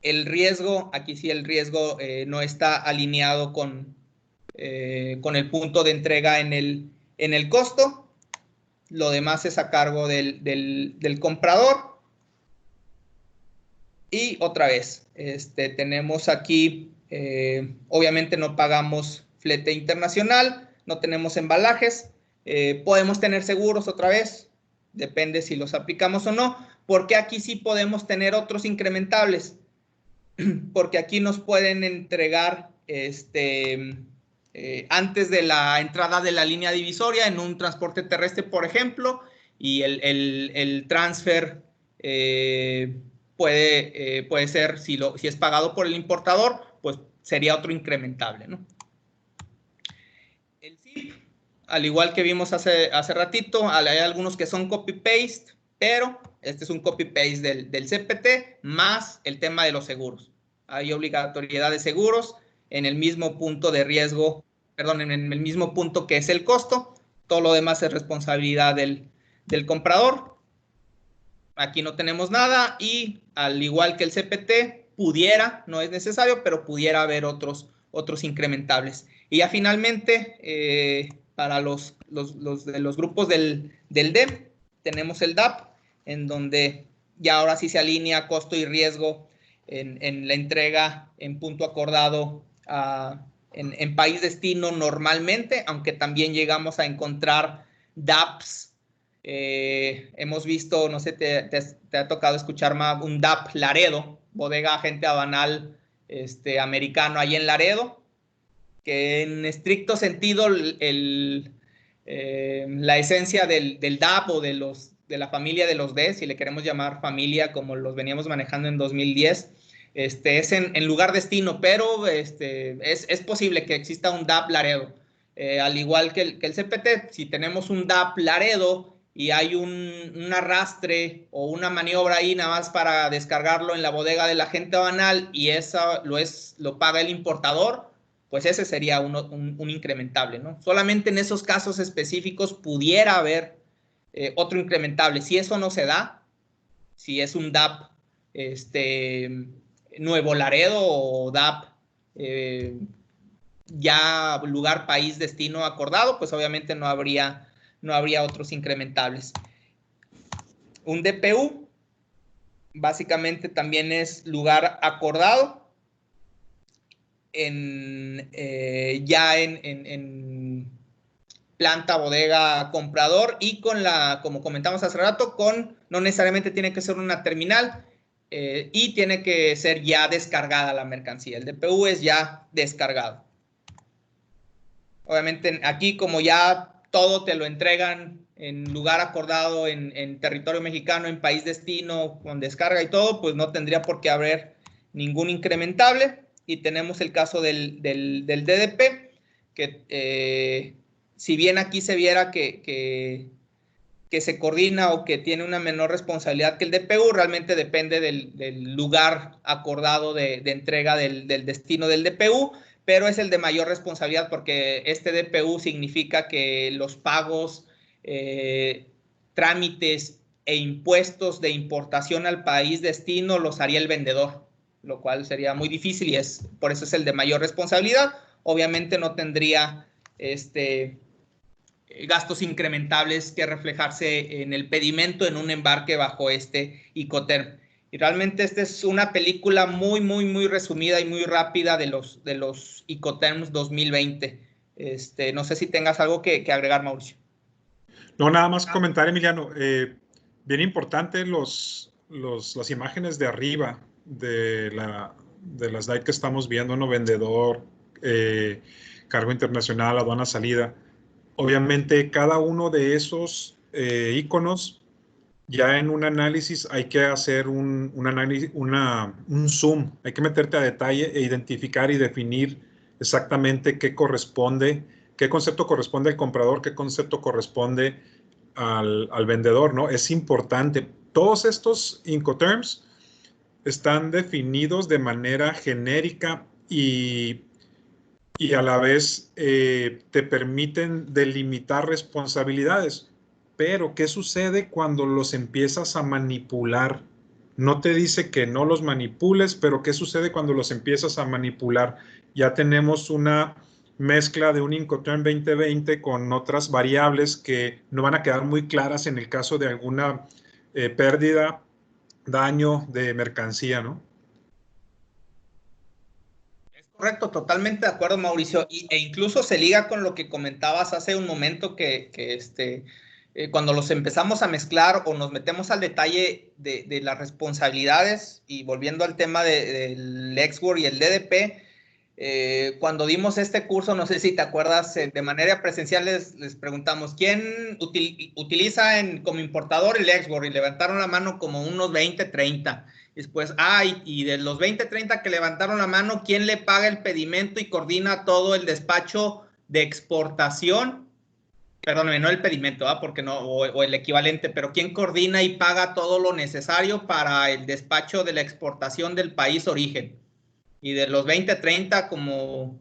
El riesgo, aquí sí el riesgo no está alineado con el punto de entrega en el costo. Lo demás es a cargo del comprador. Y otra vez, tenemos aquí, obviamente no pagamos flete internacional, no tenemos embalajes, podemos tener seguros otra vez, depende si los aplicamos o no, porque aquí sí podemos tener otros incrementables, porque aquí nos pueden entregar antes de la entrada de la línea divisoria en un transporte terrestre, por ejemplo, y el transfer puede ser, si es pagado por el importador, pues sería otro incrementable, ¿no? El zip, al igual que vimos hace ratito, hay algunos que son copy-paste, pero este es un copy-paste del CPT más el tema de los seguros. Hay obligatoriedad de seguros en el mismo punto de riesgo, perdón, en el mismo punto que es el costo. Todo lo demás es responsabilidad del comprador. Aquí no tenemos nada y al igual que el CPT, pudiera, no es necesario, pero pudiera haber otros incrementables. Y ya finalmente, para los grupos del DEP, tenemos el DAP, en donde ya ahora sí se alinea costo y riesgo en la entrega en punto acordado en país destino normalmente, aunque también llegamos a encontrar DAPs. Hemos visto, no sé, te ha tocado escuchar más un DAP Laredo, bodega agente aduanal americano ahí en Laredo, que en estricto sentido la esencia del DAP o de la familia de los D, si le queremos llamar familia como los veníamos manejando en 2010, es en lugar destino, pero es posible que exista un DAP Laredo. Al igual que el CPT, si tenemos un DAP Laredo y hay un arrastre o una maniobra ahí nada más para descargarlo en la bodega del agente aduanal y eso lo paga el importador, pues ese sería un incrementable, ¿no? Solamente en esos casos específicos pudiera haber otro incrementable. Si eso no se da, si es un DAP Nuevo Laredo o DAP ya lugar, país, destino acordado, pues obviamente no habría otros incrementables. Un DPU básicamente también es lugar acordado ya en planta, bodega, comprador y como comentamos hace rato, no necesariamente tiene que ser una terminal y tiene que ser ya descargada la mercancía. El DPU es ya descargado. Obviamente aquí como ya todo te lo entregan en lugar acordado, en territorio mexicano, en país destino, con descarga y todo, pues no tendría por qué haber ningún incrementable. Y tenemos el caso del DDP, que si bien aquí se viera que se coordina o que tiene una menor responsabilidad que el DPU, realmente depende del lugar acordado de entrega del destino del DPU, pero es el de mayor responsabilidad porque este DPU significa que los pagos, trámites e impuestos de importación al país destino los haría el vendedor, lo cual sería muy difícil y por eso es el de mayor responsabilidad. Obviamente no tendría gastos incrementables que reflejarse en el pedimento en un embarque bajo este Incoterm. Y realmente esta es una película muy, muy, muy resumida y muy rápida de los Incoterms 2020. No sé si tengas algo que agregar, Mauricio. No, nada más comentar, Emiliano. Bien importante las imágenes de arriba de las slide que estamos viendo, ¿no? Vendedor, cargo internacional, aduana, salida. Obviamente, cada uno de esos iconos, ya en un análisis hay que hacer un zoom, hay que meterte a detalle e identificar y definir exactamente qué corresponde, qué concepto corresponde al comprador, qué concepto corresponde al vendedor, ¿no? Es importante. Todos estos Incoterms están definidos de manera genérica y a la vez te permiten delimitar responsabilidades. Pero, ¿qué sucede cuando los empiezas a manipular? No te dice que no los manipules, pero ¿qué sucede cuando los empiezas a manipular? Ya tenemos una mezcla de un Incoterm 2020 con otras variables que no van a quedar muy claras en el caso de alguna pérdida, daño de mercancía, ¿no? Correcto, totalmente de acuerdo, Mauricio. E incluso se liga con lo que comentabas hace un momento que cuando los empezamos a mezclar o nos metemos al detalle de las responsabilidades y volviendo al tema del Ex-Work y el DDP, cuando dimos este curso, no sé si te acuerdas, de manera presencial les preguntamos, ¿quién utiliza como importador el Ex-Work? Y levantaron la mano como unos 20, 30. Después, y de los 20, 30 que levantaron la mano, ¿quién le paga el pedimento y coordina todo el despacho de exportación? Perdóname, no el pedimento, porque no, o el equivalente, pero ¿quién coordina y paga todo lo necesario para el despacho de la exportación del país origen? Y de los 20, 30, como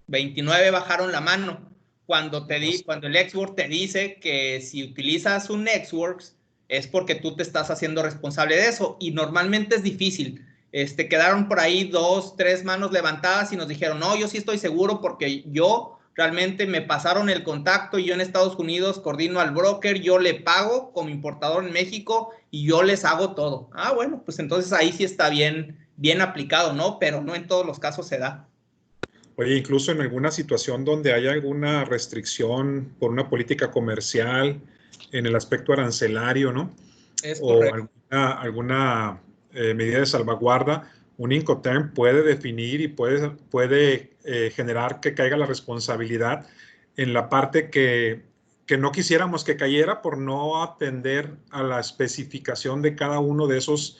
29 bajaron la mano. Cuando el Ex-Works te dice que si utilizas un Ex-Works es porque tú te estás haciendo responsable de eso. Y normalmente es difícil. Quedaron por ahí 2, 3 manos levantadas y nos dijeron, no, yo sí estoy seguro porque yo realmente me pasaron el contacto y yo en Estados Unidos coordino al broker, yo le pago como importador en México y yo les hago todo. Bueno, pues entonces ahí sí está bien aplicado, ¿no? Pero no en todos los casos se da. Oye, incluso en alguna situación donde haya alguna restricción por una política comercial en el aspecto arancelario, ¿no? Es o correcto. alguna medida de salvaguarda, un Incoterm puede definir y puede generar que caiga la responsabilidad en la parte que no quisiéramos que cayera por no atender a la especificación de cada uno de esos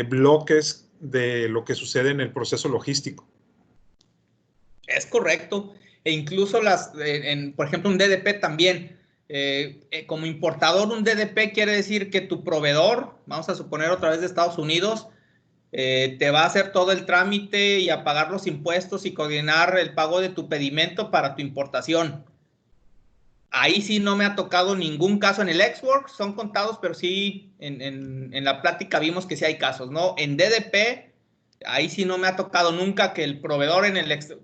bloques de lo que sucede en el proceso logístico. Es correcto. E incluso por ejemplo, un DDP también. Como importador, un DDP quiere decir que tu proveedor, vamos a suponer otra vez de Estados Unidos, te va a hacer todo el trámite y a pagar los impuestos y coordinar el pago de tu pedimento para tu importación. Ahí sí no me ha tocado ningún caso en el Ex-Works, son contados, pero sí en la plática vimos que sí hay casos, ¿no? En DDP, ahí sí no me ha tocado nunca que el proveedor,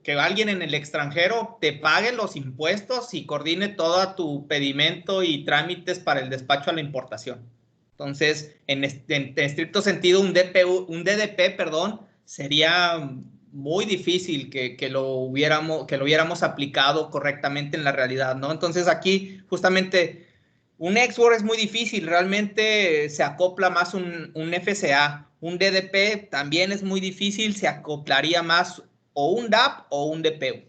que alguien en el extranjero te pague los impuestos y coordine todo tu pedimento y trámites para el despacho a la importación. Entonces, en estricto sentido, un DDP, sería muy difícil que lo hubiéramos aplicado correctamente en la realidad, ¿no? Entonces aquí justamente un Ex-Works es muy difícil, realmente se acopla más un FCA. Un DDP también es muy difícil, se acoplaría más o un DAP o un DPU.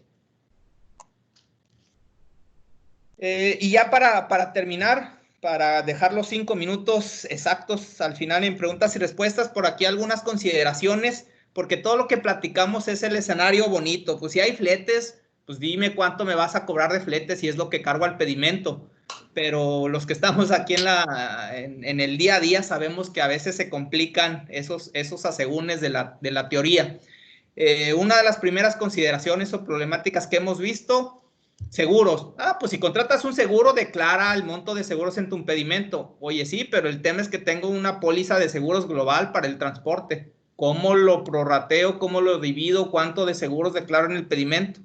Y ya para terminar, para dejar los 5 minutos exactos al final en preguntas y respuestas, por aquí algunas consideraciones, porque todo lo que platicamos es el escenario bonito. Pues si hay fletes, pues dime cuánto me vas a cobrar de fletes si es lo que cargo al pedimento. Pero los que estamos aquí en el día a día sabemos que a veces se complican esos asegúnes de la teoría. Una de las primeras consideraciones o problemáticas que hemos visto Seguros. Pues si contratas un seguro, declara el monto de seguros en tu impedimento. Oye, sí, pero el tema es que tengo una póliza de seguros global para el transporte. ¿Cómo lo prorrateo? ¿Cómo lo divido? ¿Cuánto de seguros declaro en el pedimento?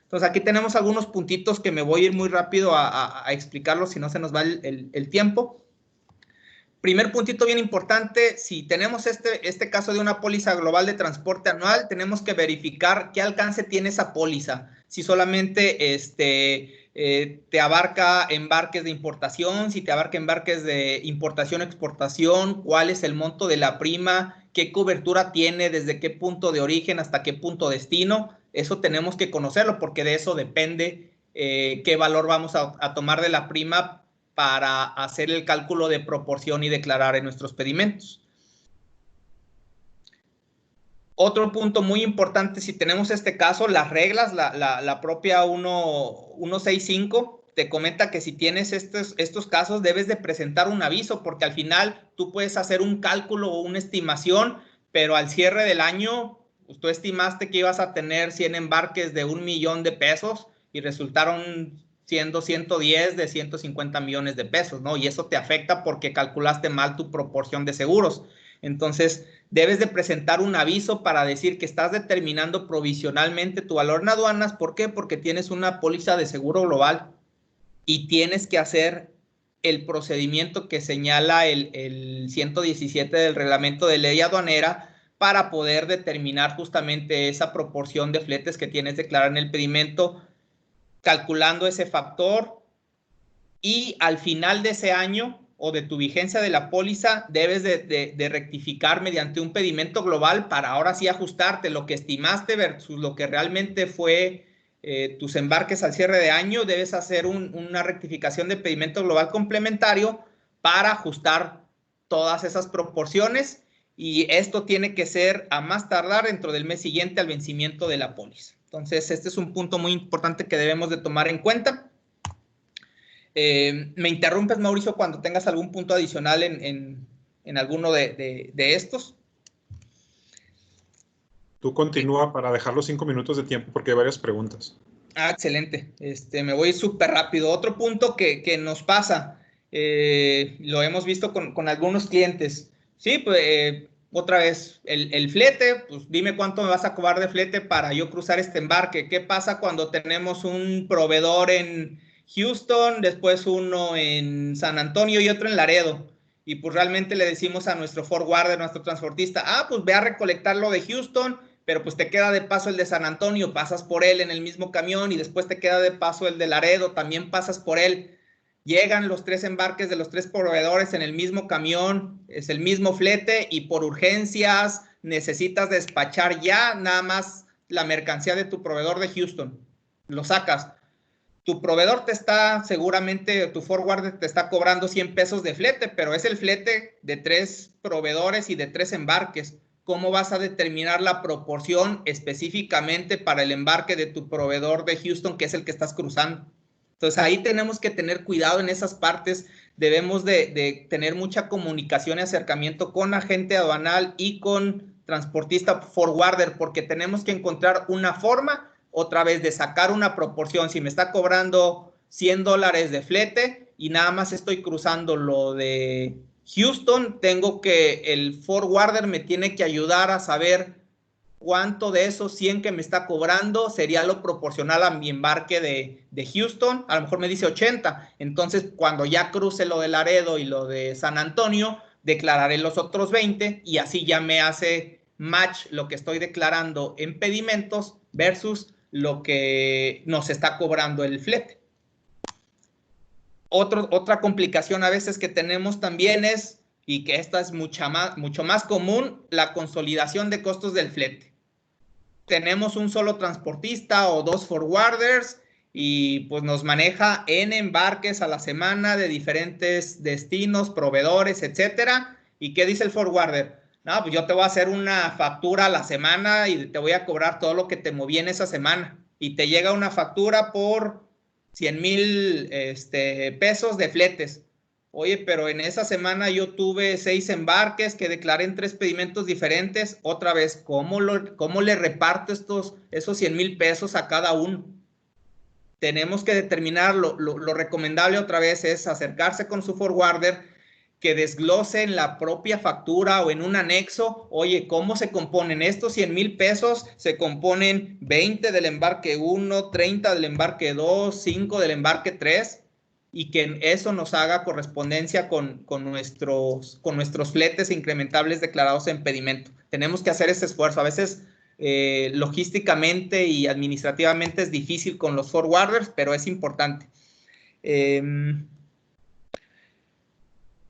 Entonces, aquí tenemos algunos puntitos que me voy a ir muy rápido a explicarlos, si no se nos va el tiempo. Primer puntito bien importante, si tenemos este caso de una póliza global de transporte anual, tenemos que verificar qué alcance tiene esa póliza. Si solamente te abarca embarques de importación, si te abarca embarques de importación-exportación, cuál es el monto de la prima, qué cobertura tiene, desde qué punto de origen hasta qué punto destino. Eso tenemos que conocerlo porque de eso depende qué valor vamos a tomar de la prima para hacer el cálculo de proporción y declarar en nuestros pedimentos. Otro punto muy importante, si tenemos este caso, las reglas, la propia 165 te comenta que si tienes estos casos debes de presentar un aviso, porque al final tú puedes hacer un cálculo o una estimación, pero al cierre del año pues, tú estimaste que ibas a tener 100 embarques de $1,000,000 y resultaron siendo 110 de 150 millones de pesos, ¿no? Y eso te afecta porque calculaste mal tu proporción de seguros. Entonces, debes de presentar un aviso para decir que estás determinando provisionalmente tu valor en aduanas. ¿Por qué? Porque tienes una póliza de seguro global y tienes que hacer el procedimiento que señala el 117 del reglamento de ley aduanera para poder determinar justamente esa proporción de fletes que tienes declarada en el pedimento, calculando ese factor, y al final de ese año o de tu vigencia de la póliza debes de rectificar mediante un pedimento global para ahora sí ajustarte lo que estimaste versus lo que realmente fue tus embarques al cierre de año. Debes hacer una rectificación de pedimento global complementario para ajustar todas esas proporciones, y esto tiene que ser a más tardar dentro del mes siguiente al vencimiento de la póliza. Entonces, este es un punto muy importante que debemos de tomar en cuenta. Me interrumpes, Mauricio, cuando tengas algún punto adicional en alguno de estos. Tú continúa para dejar los 5 minutos de tiempo porque hay varias preguntas. Excelente. Me voy súper rápido. Otro punto que nos pasa, lo hemos visto con algunos clientes. Sí, pues otra vez, el flete, pues dime cuánto me vas a cobrar de flete para yo cruzar este embarque. ¿Qué pasa cuando tenemos un proveedor en Houston, después uno en San Antonio y otro en Laredo? Y pues realmente le decimos a nuestro forwarder, nuestro transportista, pues ve a recolectarlo de Houston, pero pues te queda de paso el de San Antonio, pasas por él en el mismo camión, y después te queda de paso el de Laredo, también pasas por él. Llegan los 3 embarques de los 3 proveedores en el mismo camión, es el mismo flete, y por urgencias necesitas despachar ya nada más la mercancía de tu proveedor de Houston. Lo sacas. Tu proveedor seguramente tu forwarder te está cobrando 100 pesos de flete, pero es el flete de 3 proveedores y de 3 embarques. ¿Cómo vas a determinar la proporción específicamente para el embarque de tu proveedor de Houston, que es el que estás cruzando? Entonces, ahí tenemos que tener cuidado en esas partes. Debemos de tener mucha comunicación y acercamiento con agente aduanal y con transportista forwarder, porque tenemos que encontrar una forma, otra vez, de sacar una proporción. Si me está cobrando $100 de flete y nada más estoy cruzando lo de Houston, el forwarder me tiene que ayudar a saber cuánto de esos 100 que me está cobrando sería lo proporcional a mi embarque de Houston. A lo mejor me dice 80. Entonces, cuando ya cruce lo de Laredo y lo de San Antonio, declararé los otros 20, y así ya me hace match lo que estoy declarando en pedimentos versus lo que nos está cobrando el flete. Otra complicación a veces que tenemos también es, y que esta es mucho más común, la consolidación de costos del flete. Tenemos un solo transportista o 2 forwarders y pues nos maneja en embarques a la semana de diferentes destinos, proveedores, etcétera. ¿Y qué dice el forwarder? No, pues yo te voy a hacer una factura a la semana y te voy a cobrar todo lo que te moví en esa semana. Y te llega una factura por 100,000 pesos de fletes. Oye, pero en esa semana yo tuve 6 embarques que declaré en 3 pedimentos diferentes. Otra vez, ¿cómo le reparto esos 100,000 pesos a cada uno? tenemos que determinar, lo recomendable otra vez es acercarse con su forwarder, que desglose en la propia factura o en un anexo, oye, ¿cómo se componen estos 100,000 pesos? Se componen 20 del embarque 1, 30 del embarque 2, 5 del embarque 3, y que eso nos haga correspondencia con nuestros fletes incrementables declarados en pedimento. Tenemos que hacer ese esfuerzo. A veces logísticamente y administrativamente es difícil con los forwarders, pero es importante.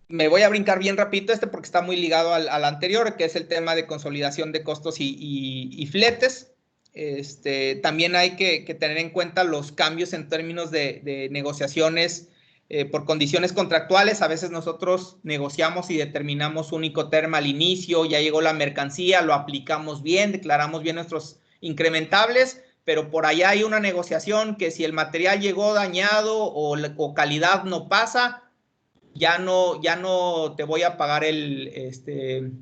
Me voy a brincar bien rapidito porque está muy ligado al anterior, que es el tema de consolidación de costos y fletes. También hay que tener en cuenta los cambios en términos de negociaciones por condiciones contractuales. A veces nosotros negociamos y determinamos un Incoterm al inicio, ya llegó la mercancía, lo aplicamos bien, declaramos bien nuestros incrementables, pero por allá hay una negociación que si el material llegó dañado o calidad no pasa, ya no te voy a pagar el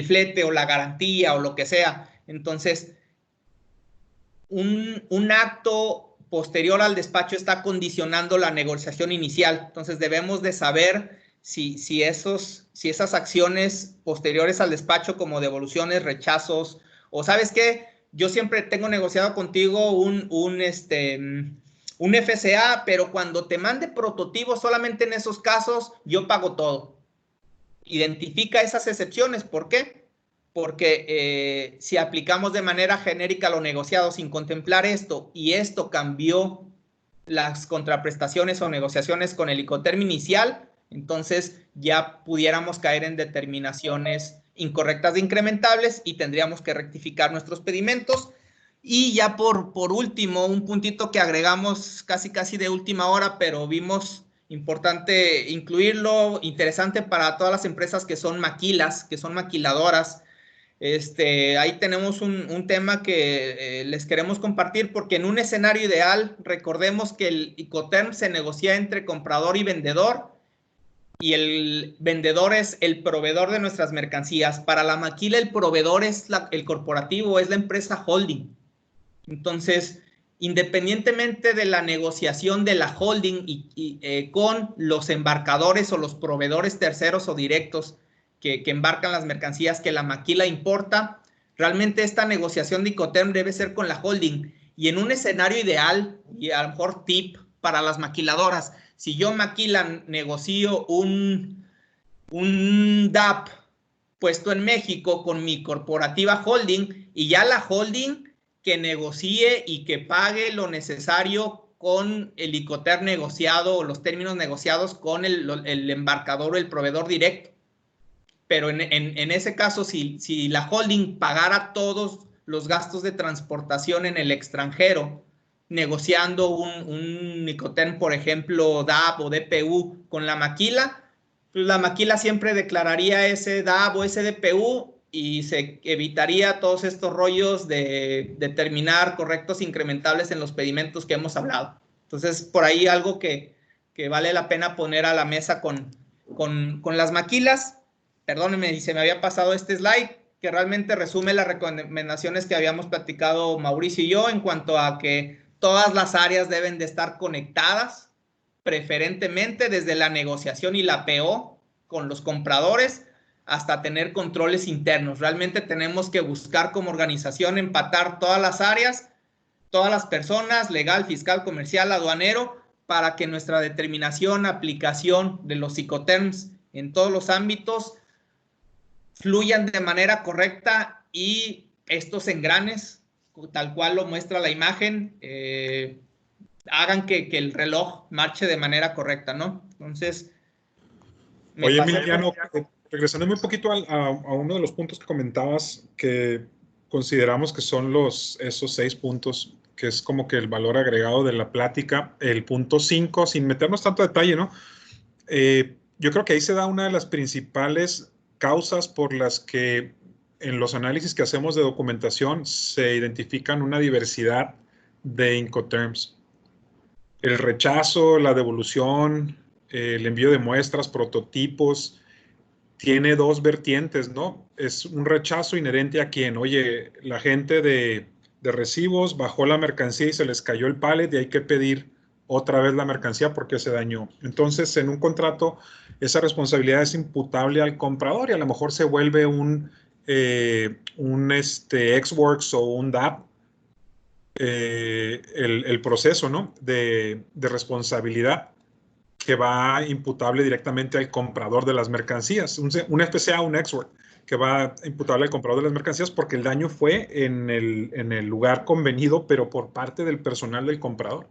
flete o la garantía o lo que sea. Entonces, un acto posterior al despacho está condicionando la negociación inicial. Entonces, debemos de saber si esas acciones posteriores al despacho, como devoluciones, rechazos, o ¿sabes qué? Yo siempre tengo negociado contigo un FCA, pero cuando te mande prototipos, solamente en esos casos, yo pago todo. Identifica esas excepciones. ¿Por qué? Porque si aplicamos de manera genérica lo negociado sin contemplar esto, y esto cambió las contraprestaciones o negociaciones con el Incoterm inicial, entonces ya pudiéramos caer en determinaciones incorrectas de incrementables y tendríamos que rectificar nuestros pedimentos. Y ya por último, un puntito que agregamos casi de última hora, pero vimos importante incluirlo, interesante para todas las empresas que son maquilas, que son maquiladoras. Ahí tenemos un tema que les queremos compartir, porque en un escenario ideal, recordemos que el Incoterm se negocia entre comprador y vendedor, y el vendedor es el proveedor de nuestras mercancías. Para la maquila, el proveedor es el corporativo, es la empresa holding. Entonces, independientemente de la negociación de la holding con los embarcadores o los proveedores terceros o directos que embarcan las mercancías que la maquila importa, realmente esta negociación de Incoterm debe ser con la holding. Y en un escenario ideal, y a lo mejor tip para las maquiladoras, si yo maquila, negocio un DAP puesto en México con mi corporativa holding, y ya la holding que negocie y que pague lo necesario con el Incoterm negociado o los términos negociados con el embarcador o el proveedor directo. Pero en ese caso, si la holding pagara todos los gastos de transportación en el extranjero, negociando un Incoterm, por ejemplo, DAP o DPU con la maquila, pues la maquila siempre declararía ese DAP o ese DPU y se evitaría todos estos rollos de determinar correctos incrementables en los pedimentos que hemos hablado. Entonces, por ahí algo que vale la pena poner a la mesa con las maquilas. Perdónenme, se me había pasado este slide, que realmente resume las recomendaciones que habíamos platicado Mauricio y yo en cuanto a que todas las áreas deben de estar conectadas, preferentemente desde la negociación y la PO con los compradores hasta tener controles internos. Realmente tenemos que buscar como organización empatar todas las áreas, todas las personas, legal, fiscal, comercial, aduanero, para que nuestra determinación, aplicación de los Incoterms en todos los ámbitos fluyan de manera correcta y estos engranes, tal cual lo muestra la imagen, hagan que el reloj marche de manera correcta, ¿no? Entonces, oye, Emiliano, regresando un poquito a uno de los puntos que comentabas, que consideramos que son esos 6 puntos, que es como que el valor agregado de la plática, el punto 5, sin meternos tanto detalle, ¿no? Yo creo que ahí se da una de las principales causas por las que en los análisis que hacemos de documentación se identifican una diversidad de Incoterms. El rechazo, la devolución, el envío de muestras, prototipos, tiene 2 vertientes, ¿no? Es un rechazo inherente a quien, oye, la gente de de recibos, bajó la mercancía y se les cayó el pallet y hay que pedir otra vez la mercancía porque se dañó. Entonces, en un contrato, esa responsabilidad es imputable al comprador y a lo mejor se vuelve un Ex-Works o un DAP, el proceso, ¿no? de responsabilidad que va imputable directamente al comprador de las mercancías, un FCA, un Ex-Work, que va imputable al comprador de las mercancías porque el daño fue en el lugar convenido, pero por parte del personal del comprador.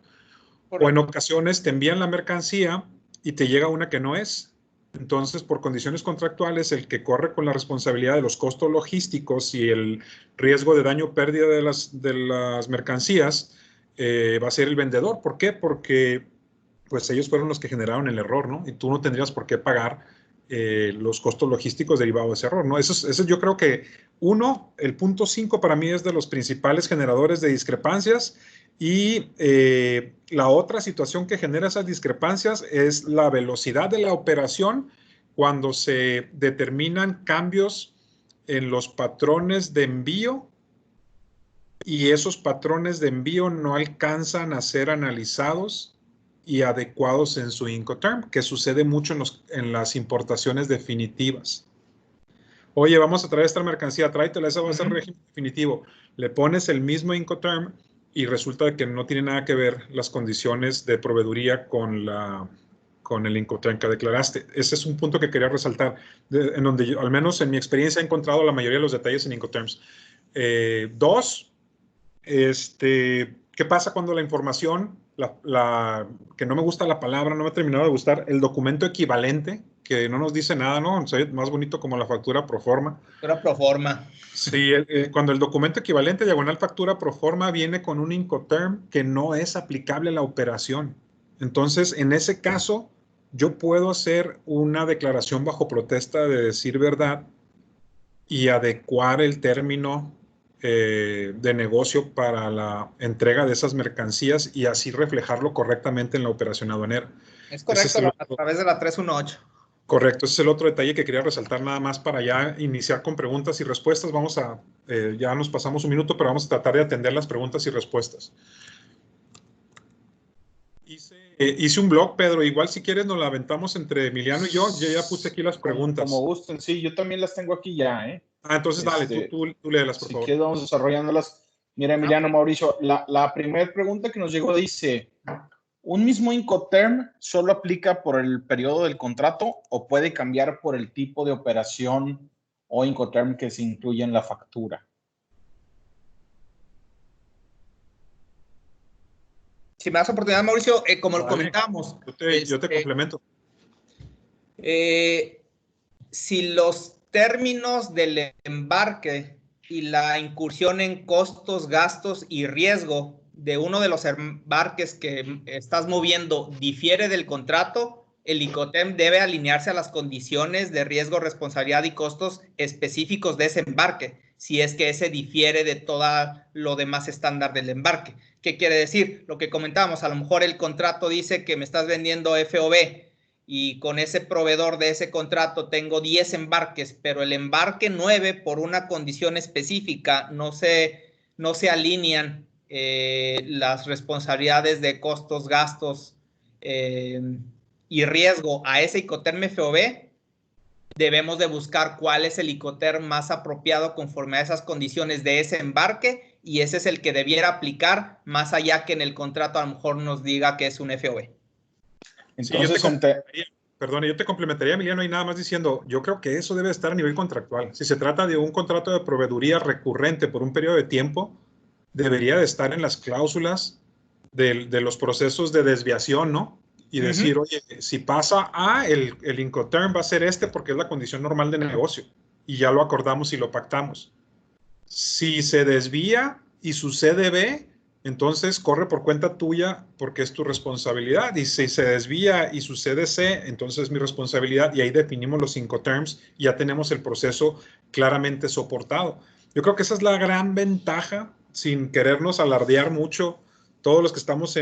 O en ocasiones te envían la mercancía y te llega una que no es. Entonces, por condiciones contractuales, el que corre con la responsabilidad de los costos logísticos y el riesgo de daño o pérdida de las mercancías va a ser el vendedor. ¿Por qué? Porque pues ellos fueron los que generaron el error, ¿no? Y tú no tendrías por qué pagar los costos logísticos derivados de ese error, ¿no? Eso yo creo que, el punto 5 para mí es de los principales generadores de discrepancias. Y la otra situación que genera esas discrepancias es la velocidad de la operación cuando se determinan cambios en los patrones de envío y esos patrones de envío no alcanzan a ser analizados y adecuados en su Incoterm, que sucede mucho en las importaciones definitivas. Oye, vamos a traer esta mercancía, tráetela, esa va a ser régimen definitivo. Le pones el mismo Incoterm y resulta que no tiene nada que ver las condiciones de proveeduría con el Incoterm que declaraste. Ese es un punto que quería resaltar, en donde yo, al menos en mi experiencia, he encontrado la mayoría de los detalles en Incoterms. Dos, ¿qué pasa cuando la información, que no me gusta la palabra, no me ha terminado de gustar, el documento equivalente, que no nos dice nada, ¿no? O sea, más bonito como la factura pro forma. Factura pro forma. Sí, cuando el documento equivalente diagonal factura pro forma viene con un Incoterm que no es aplicable a la operación. Entonces, en ese caso, yo puedo hacer una declaración bajo protesta de decir verdad y adecuar el término de negocio para la entrega de esas mercancías y así reflejarlo correctamente en la operación aduanera. Es correcto, a través de la 318. Correcto, ese es el otro detalle que quería resaltar nada más para ya iniciar con preguntas y respuestas. Ya nos pasamos un minuto, pero vamos a tratar de atender las preguntas y respuestas. Hice un blog, Pedro, igual si quieres nos la aventamos entre Emiliano y yo ya puse aquí las preguntas. Como gusten, sí, yo también las tengo aquí ya, ¿eh? Entonces dale, tú léelas, por favor. Si quieres vamos desarrollándolas. Mira, Emiliano, Mauricio, la primera pregunta que nos llegó dice, ¿un mismo Incoterm solo aplica por el periodo del contrato o puede cambiar por el tipo de operación o Incoterm que se incluye en la factura? Si me das oportunidad, Mauricio, como lo comentamos. Yo te complemento. Si los términos del embarque y la incursión en costos, gastos y riesgo de uno de los embarques que estás moviendo difiere del contrato, el Incoterm debe alinearse a las condiciones de riesgo, responsabilidad y costos específicos de ese embarque, si es que ese difiere de todo lo demás estándar del embarque. ¿Qué quiere decir? Lo que comentábamos, a lo mejor el contrato dice que me estás vendiendo FOB y con ese proveedor de ese contrato tengo 10 embarques, pero el embarque 9 por una condición específica no se alinean las responsabilidades de costos, gastos y riesgo a ese Incoterm FOB, debemos de buscar cuál es el Incoterm más apropiado conforme a esas condiciones de ese embarque y ese es el que debiera aplicar más allá que en el contrato a lo mejor nos diga que es un FOB. Entonces, yo te complementaría, Emiliano, y nada más diciendo, yo creo que eso debe estar a nivel contractual. Si se trata de un contrato de proveeduría recurrente por un periodo de tiempo, debería de estar en las cláusulas de los procesos de desviación, ¿no? Y decir, oye, si pasa A, el Incoterm va a ser porque es la condición normal de negocio. Y ya lo acordamos y lo pactamos. Si se desvía y sucede B, entonces corre por cuenta tuya porque es tu responsabilidad. Y si se desvía y sucede C, entonces es mi responsabilidad. Y ahí definimos los Incoterms y ya tenemos el proceso claramente soportado. Yo creo que esa es la gran ventaja, sin querernos alardear mucho, todos los que estamos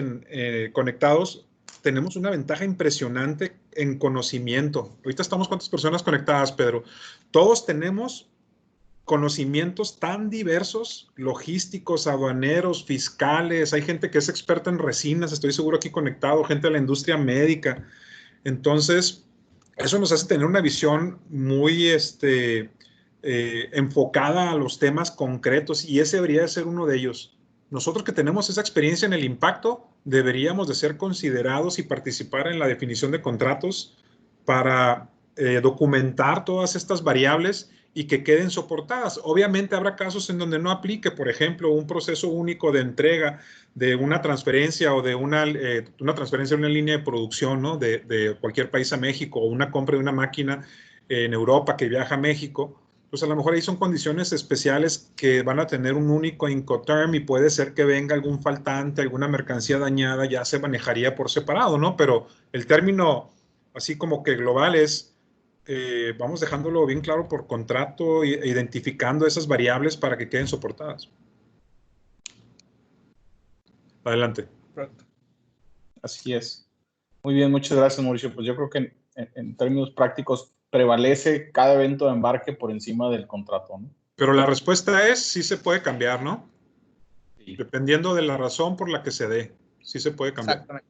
conectados, tenemos una ventaja impresionante en conocimiento. Ahorita estamos, ¿cuántas personas conectadas, Pedro? Todos tenemos conocimientos tan diversos, logísticos, aduaneros, fiscales, hay gente que es experta en resinas, estoy seguro aquí conectado, gente de la industria médica. Entonces, eso nos hace tener una visión muy enfocada a los temas concretos y ese debería de ser uno de ellos. Nosotros que tenemos esa experiencia en el impacto, deberíamos de ser considerados y participar en la definición de contratos para documentar todas estas variables y que queden soportadas. Obviamente habrá casos en donde no aplique, por ejemplo, un proceso único de entrega de una transferencia o de una transferencia de una línea de producción, ¿no? de cualquier país a México o una compra de una máquina en Europa que viaja a México. Pues a lo mejor ahí son condiciones especiales que van a tener un único Incoterm y puede ser que venga algún faltante, alguna mercancía dañada, ya se manejaría por separado, ¿no? Pero el término así como que global es, vamos dejándolo bien claro por contrato e identificando esas variables para que queden soportadas. Adelante. Correcto. Así es. Muy bien, muchas gracias, Mauricio. Pues yo creo que en términos prácticos prevalece cada evento de embarque por encima del contrato, ¿no? Pero la respuesta es, sí se puede cambiar, ¿no? Sí. Dependiendo de la razón por la que se dé, sí se puede cambiar. Exactamente.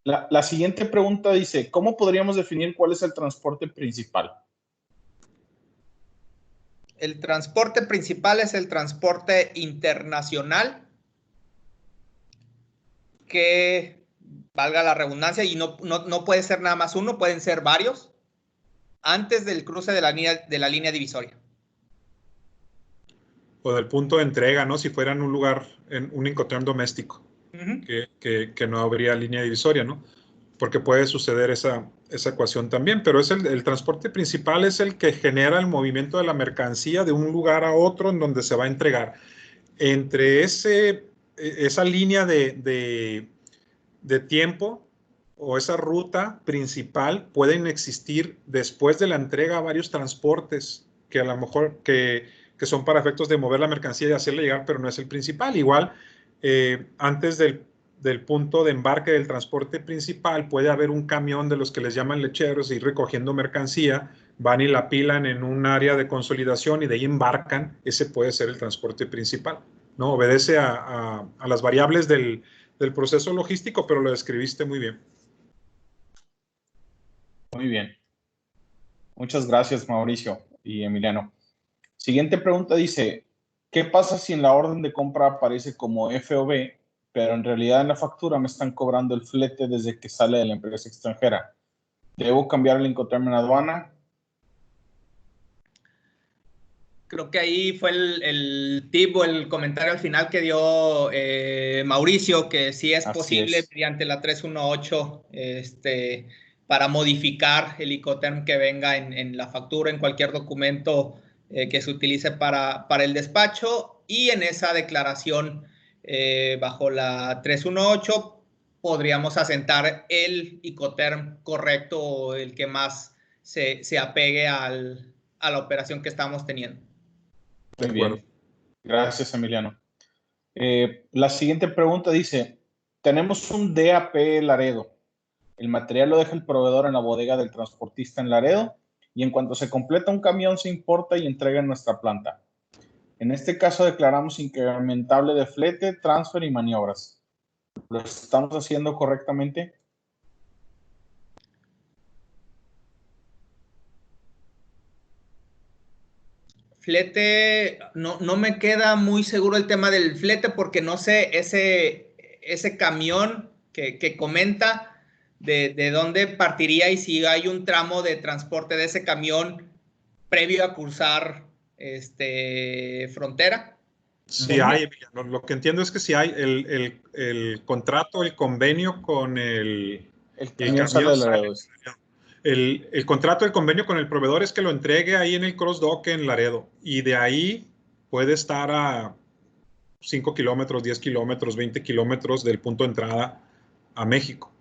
La siguiente pregunta dice, ¿cómo podríamos definir cuál es el transporte principal? El transporte principal es el transporte internacional, que valga la redundancia, y no puede ser nada más uno, pueden ser varios, antes del cruce de la línea divisoria. O del punto de entrega, ¿no? Si fuera en un lugar, en un Incoterm doméstico, que no habría línea divisoria, ¿no? Porque puede suceder esa ecuación también, pero es el transporte principal es el que genera el movimiento de la mercancía de un lugar a otro en donde se va a entregar. Entre esa línea de tiempo o esa ruta principal pueden existir después de la entrega varios transportes que a lo mejor que son para efectos de mover la mercancía y hacerla llegar, pero no es el principal. Igual, antes del punto de embarque del transporte principal puede haber un camión de los que les llaman lecheros, ir recogiendo mercancía, van y la pilan en un área de consolidación y de ahí embarcan. Ese puede ser el transporte principal, ¿no? Obedece a las variables del proceso logístico, pero lo describiste muy bien. Muy bien. Muchas gracias, Mauricio y Emiliano. Siguiente pregunta dice, ¿qué pasa si en la orden de compra aparece como FOB, pero en realidad en la factura me están cobrando el flete desde que sale de la empresa extranjera? ¿Debo cambiar el Incoterm en aduana? Creo que ahí fue el tip o el comentario al final que dio Mauricio, que sí es posible mediante la 318 para modificar el Incoterm que venga en la factura, en cualquier documento que se utilice para el despacho, y en esa declaración bajo la 318 podríamos asentar el Incoterm correcto o el que más se apegue a la operación que estamos teniendo. Muy bien. Gracias, Emiliano. La siguiente pregunta dice, tenemos un DAP Laredo. El material lo deja el proveedor en la bodega del transportista en Laredo y en cuanto se completa un camión se importa y entrega en nuestra planta. En este caso declaramos incrementable de flete, transfer y maniobras. ¿Lo estamos haciendo correctamente? Flete, no me queda muy seguro el tema del flete porque no sé ese camión que comenta de dónde partiría y si hay un tramo de transporte de ese camión previo a cruzar frontera. Sí hay, Emiliano. Lo que entiendo es que sí hay el contrato, el convenio con el camión sale de Laredo. El contrato, el convenio con el proveedor es que lo entregue ahí en el cross-dock en Laredo y de ahí puede estar a 5 kilómetros, 10 kilómetros, 20 kilómetros del punto de entrada a México.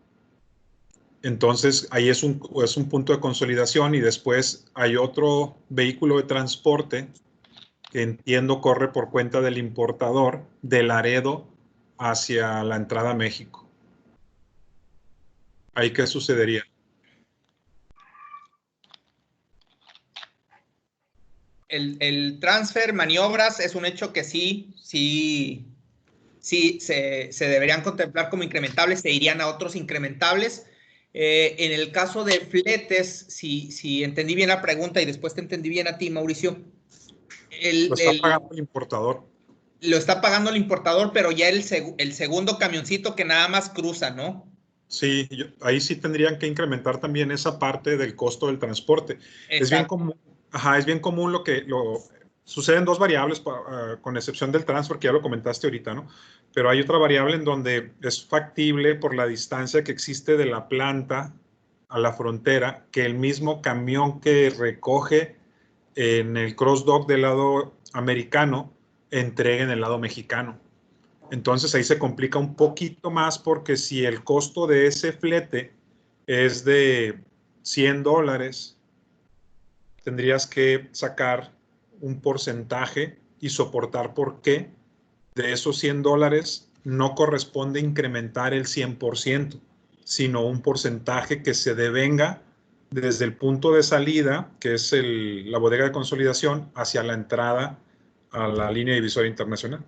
Entonces, ahí es un punto de consolidación y después hay otro vehículo de transporte que entiendo corre por cuenta del importador de Laredo hacia la entrada a México. ¿Ahí qué sucedería? el transfer, maniobras, es un hecho que sí se deberían contemplar como incrementables, se irían a otros incrementables. En el caso de fletes, si entendí bien la pregunta y después te entendí bien a ti, Mauricio, Lo está pagando el importador. Lo está pagando el importador, pero ya el segundo camioncito que nada más cruza, ¿no? Sí, ahí sí tendrían que incrementar también esa parte del costo del transporte. Exacto. Es bien común suceden dos variables, con excepción del transfer, que ya lo comentaste ahorita, ¿no? Pero hay otra variable en donde es factible por la distancia que existe de la planta a la frontera, que el mismo camión que recoge en el cross-dock del lado americano entregue en el lado mexicano. Entonces ahí se complica un poquito más porque si el costo de ese flete es de $100, tendrías que sacar un porcentaje y soportar por qué de esos $100 no corresponde incrementar el 100%, sino un porcentaje que se devenga desde el punto de salida, que es la bodega de consolidación, hacia la entrada a la línea divisoria internacional.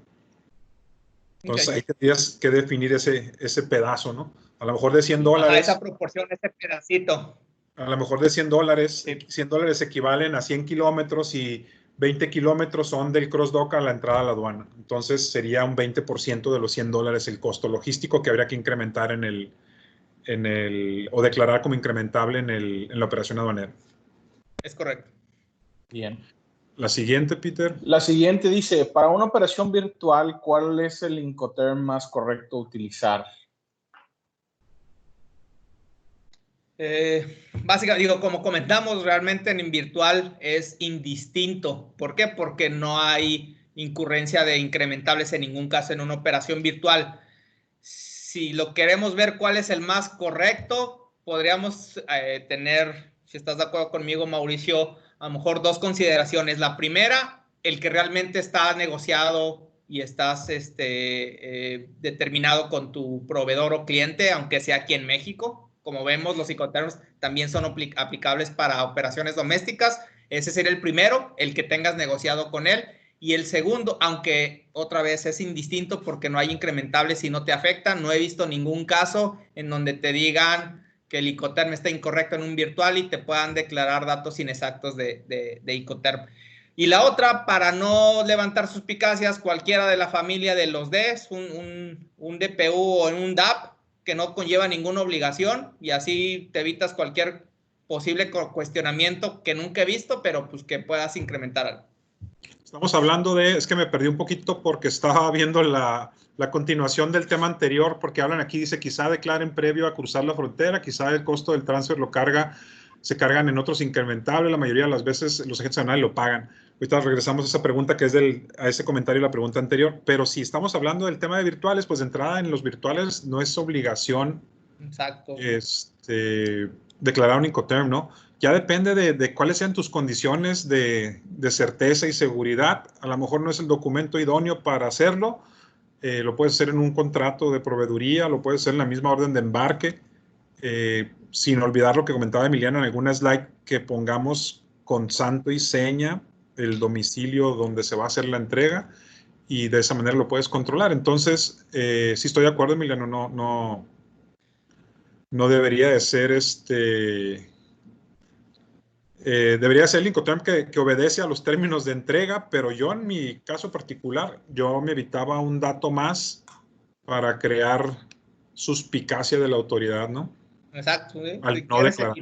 Entonces ahí tendrías que definir ese pedazo, ¿no? A lo mejor de $100. Ajá, esa proporción, ese pedacito. A lo mejor de $100, sí. $100 equivalen a 100 kilómetros y 20 kilómetros son del cross-dock a la entrada a la aduana. Entonces sería un 20% de los $100 el costo logístico que habría que incrementar o declarar como incrementable en la operación aduanera. Es correcto. Bien. La siguiente, Peter. La siguiente dice, para una operación virtual, ¿cuál es el Incoterm más correcto utilizar? Básicamente, como comentamos, realmente en virtual es indistinto. ¿Por qué? Porque no hay incurrencia de incrementables en ningún caso en una operación virtual. Si lo queremos ver cuál es el más correcto, podríamos tener, si estás de acuerdo conmigo, Mauricio, a lo mejor dos consideraciones. La primera, el que realmente está negociado y estás determinado con tu proveedor o cliente, aunque sea aquí en México. Como vemos, los Incoterms también son aplicables para operaciones domésticas. Ese sería el primero, el que tengas negociado con él. Y el segundo, aunque otra vez es indistinto porque no hay incrementables y no te afectan, no he visto ningún caso en donde te digan que el Incoterm está incorrecto en un virtual y te puedan declarar datos inexactos de Incoterm. Y la otra, para no levantar suspicacias, cualquiera de la familia de los Ds, un DPU o un DAP, que no conlleva ninguna obligación, y así te evitas cualquier posible cuestionamiento que nunca he visto, pero pues que puedas incrementar algo. Estamos hablando es que me perdí un poquito porque estaba viendo la continuación del tema anterior, porque hablan aquí, dice, quizá declaren previo a cruzar la frontera, quizá el costo del transfer se cargan en otros incrementables, la mayoría de las veces los agentes aduanales lo pagan. Ahorita regresamos a esa pregunta que es a ese comentario y la pregunta anterior, pero si estamos hablando del tema de virtuales, pues de entrada en los virtuales no es obligación. Exacto. Declarar un Incoterm, ¿no? Ya depende de cuáles sean tus condiciones de certeza y seguridad. A lo mejor no es el documento idóneo para hacerlo. Lo puedes hacer en un contrato de proveeduría, lo puedes hacer en la misma orden de embarque, sin olvidar lo que comentaba Emiliano en alguna slide, que pongamos con santo y seña el domicilio donde se va a hacer la entrega y de esa manera lo puedes controlar. Entonces, sí estoy de acuerdo, Emiliano, no debería de ser debería ser el Incoterm que obedece a los términos de entrega, pero yo en mi caso particular, yo me evitaba un dato más para crear suspicacia de la autoridad, ¿no? Exacto. Al no declarar.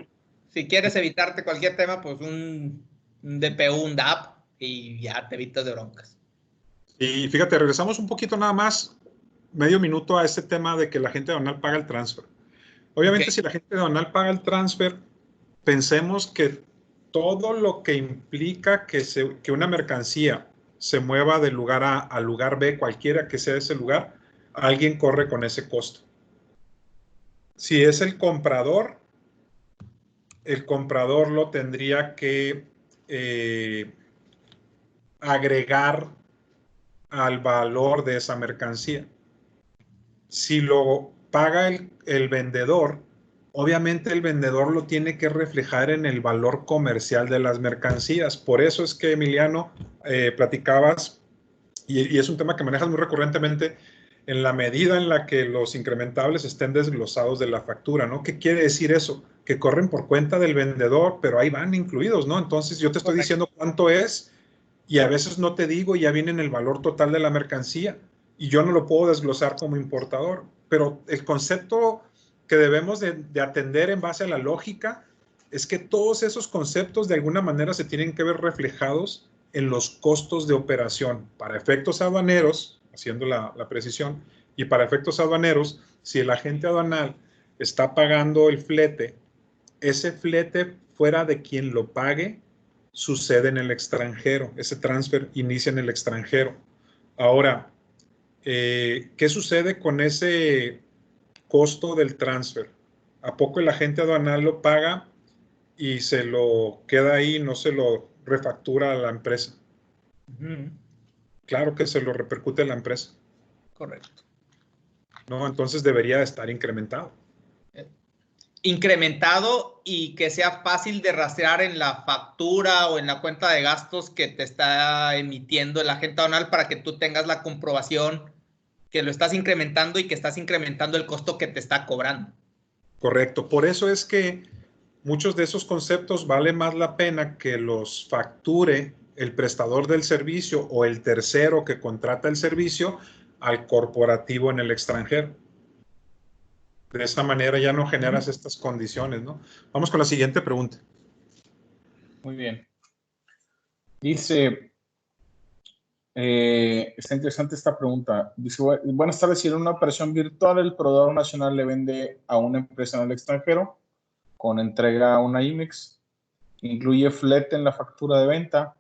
Si quieres evitarte cualquier tema, pues un DPU, un DAP, y ya te evitas de broncas. Y fíjate, regresamos un poquito nada más, medio minuto a este tema de que la gente aduanal paga el transfer. Obviamente, si la gente aduanal paga el transfer, pensemos que todo lo que implica que una mercancía se mueva de lugar A al lugar B, cualquiera que sea ese lugar, alguien corre con ese costo. Si es el comprador lo tendría que agregar al valor de esa mercancía. Si lo paga el vendedor, obviamente el vendedor lo tiene que reflejar en el valor comercial de las mercancías. Por eso es que, Emiliano, platicabas, y es un tema que manejas muy recurrentemente, en la medida en la que los incrementables estén desglosados de la factura, ¿no? ¿Qué quiere decir eso? Que corren por cuenta del vendedor, pero ahí van incluidos, ¿no? Entonces yo te estoy diciendo cuánto es y a veces no te digo y ya viene en el valor total de la mercancía y yo no lo puedo desglosar como importador. Pero el concepto que debemos de atender en base a la lógica es que todos esos conceptos de alguna manera se tienen que ver reflejados en los costos de operación para efectos aduaneros, haciendo la precisión, y para efectos aduaneros, si el agente aduanal está pagando el flete, ese flete fuera de quien lo pague, sucede en el extranjero, ese transfer inicia en el extranjero. Ahora, ¿qué sucede con ese costo del transfer? ¿A poco el agente aduanal lo paga y se lo queda ahí, no se lo refactura a la empresa? Claro que se lo repercute a la empresa. Correcto. No, entonces debería estar incrementado. Incrementado y que sea fácil de rastrear en la factura o en la cuenta de gastos que te está emitiendo el agente aduanal para que tú tengas la comprobación que lo estás incrementando y que estás incrementando el costo que te está cobrando. Correcto. Por eso es que muchos de esos conceptos vale más la pena que los facture el prestador del servicio o el tercero que contrata el servicio al corporativo en el extranjero. De esta manera ya no generas estas condiciones, ¿no? Vamos con la siguiente pregunta. Muy bien. Dice, está interesante esta pregunta. Dice, buenas tardes, si en una operación virtual el proveedor nacional le vende a una empresa en el extranjero con entrega a una IMEX, incluye flete en la factura de venta,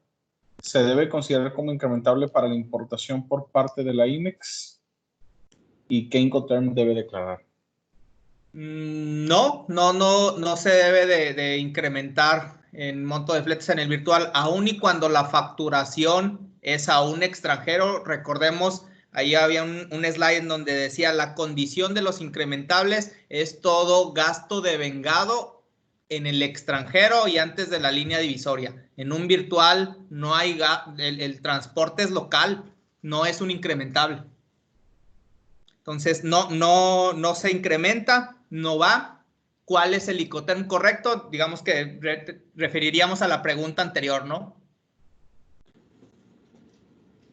¿se debe considerar como incrementable para la importación por parte de la IMEX? ¿Y qué Incoterm debe declarar? No se debe de incrementar en monto de fletes en el virtual, aun y cuando la facturación es a un extranjero. Recordemos, ahí había un slide en donde decía la condición de los incrementables es todo gasto devengado en el extranjero y antes de la línea divisoria. En un virtual no hay, el transporte es local, no es un incrementable. Entonces, no se incrementa, no va. ¿Cuál es el Incoterm correcto? Digamos que referiríamos a la pregunta anterior, ¿no?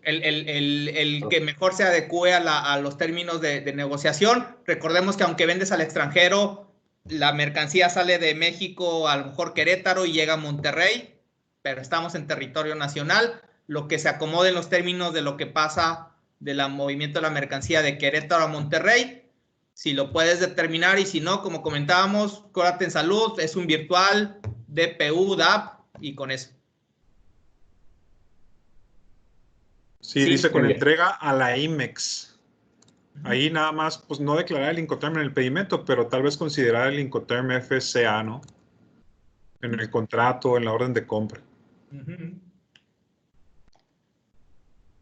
El que mejor se adecue a los términos de negociación. Recordemos que aunque vendes al extranjero, la mercancía sale de México, a lo mejor Querétaro, y llega a Monterrey, pero estamos en territorio nacional. Lo que se acomode en los términos de lo que pasa del movimiento de la mercancía de Querétaro a Monterrey, si lo puedes determinar, y si no, como comentábamos, córate en salud, es un virtual, DPU, DAP, y con eso. Sí, dice con entrega a la IMEX. Ahí nada más, pues no declarar el Incoterm en el pedimento, pero tal vez considerar el Incoterm FCA, ¿no? En el contrato, en la orden de compra.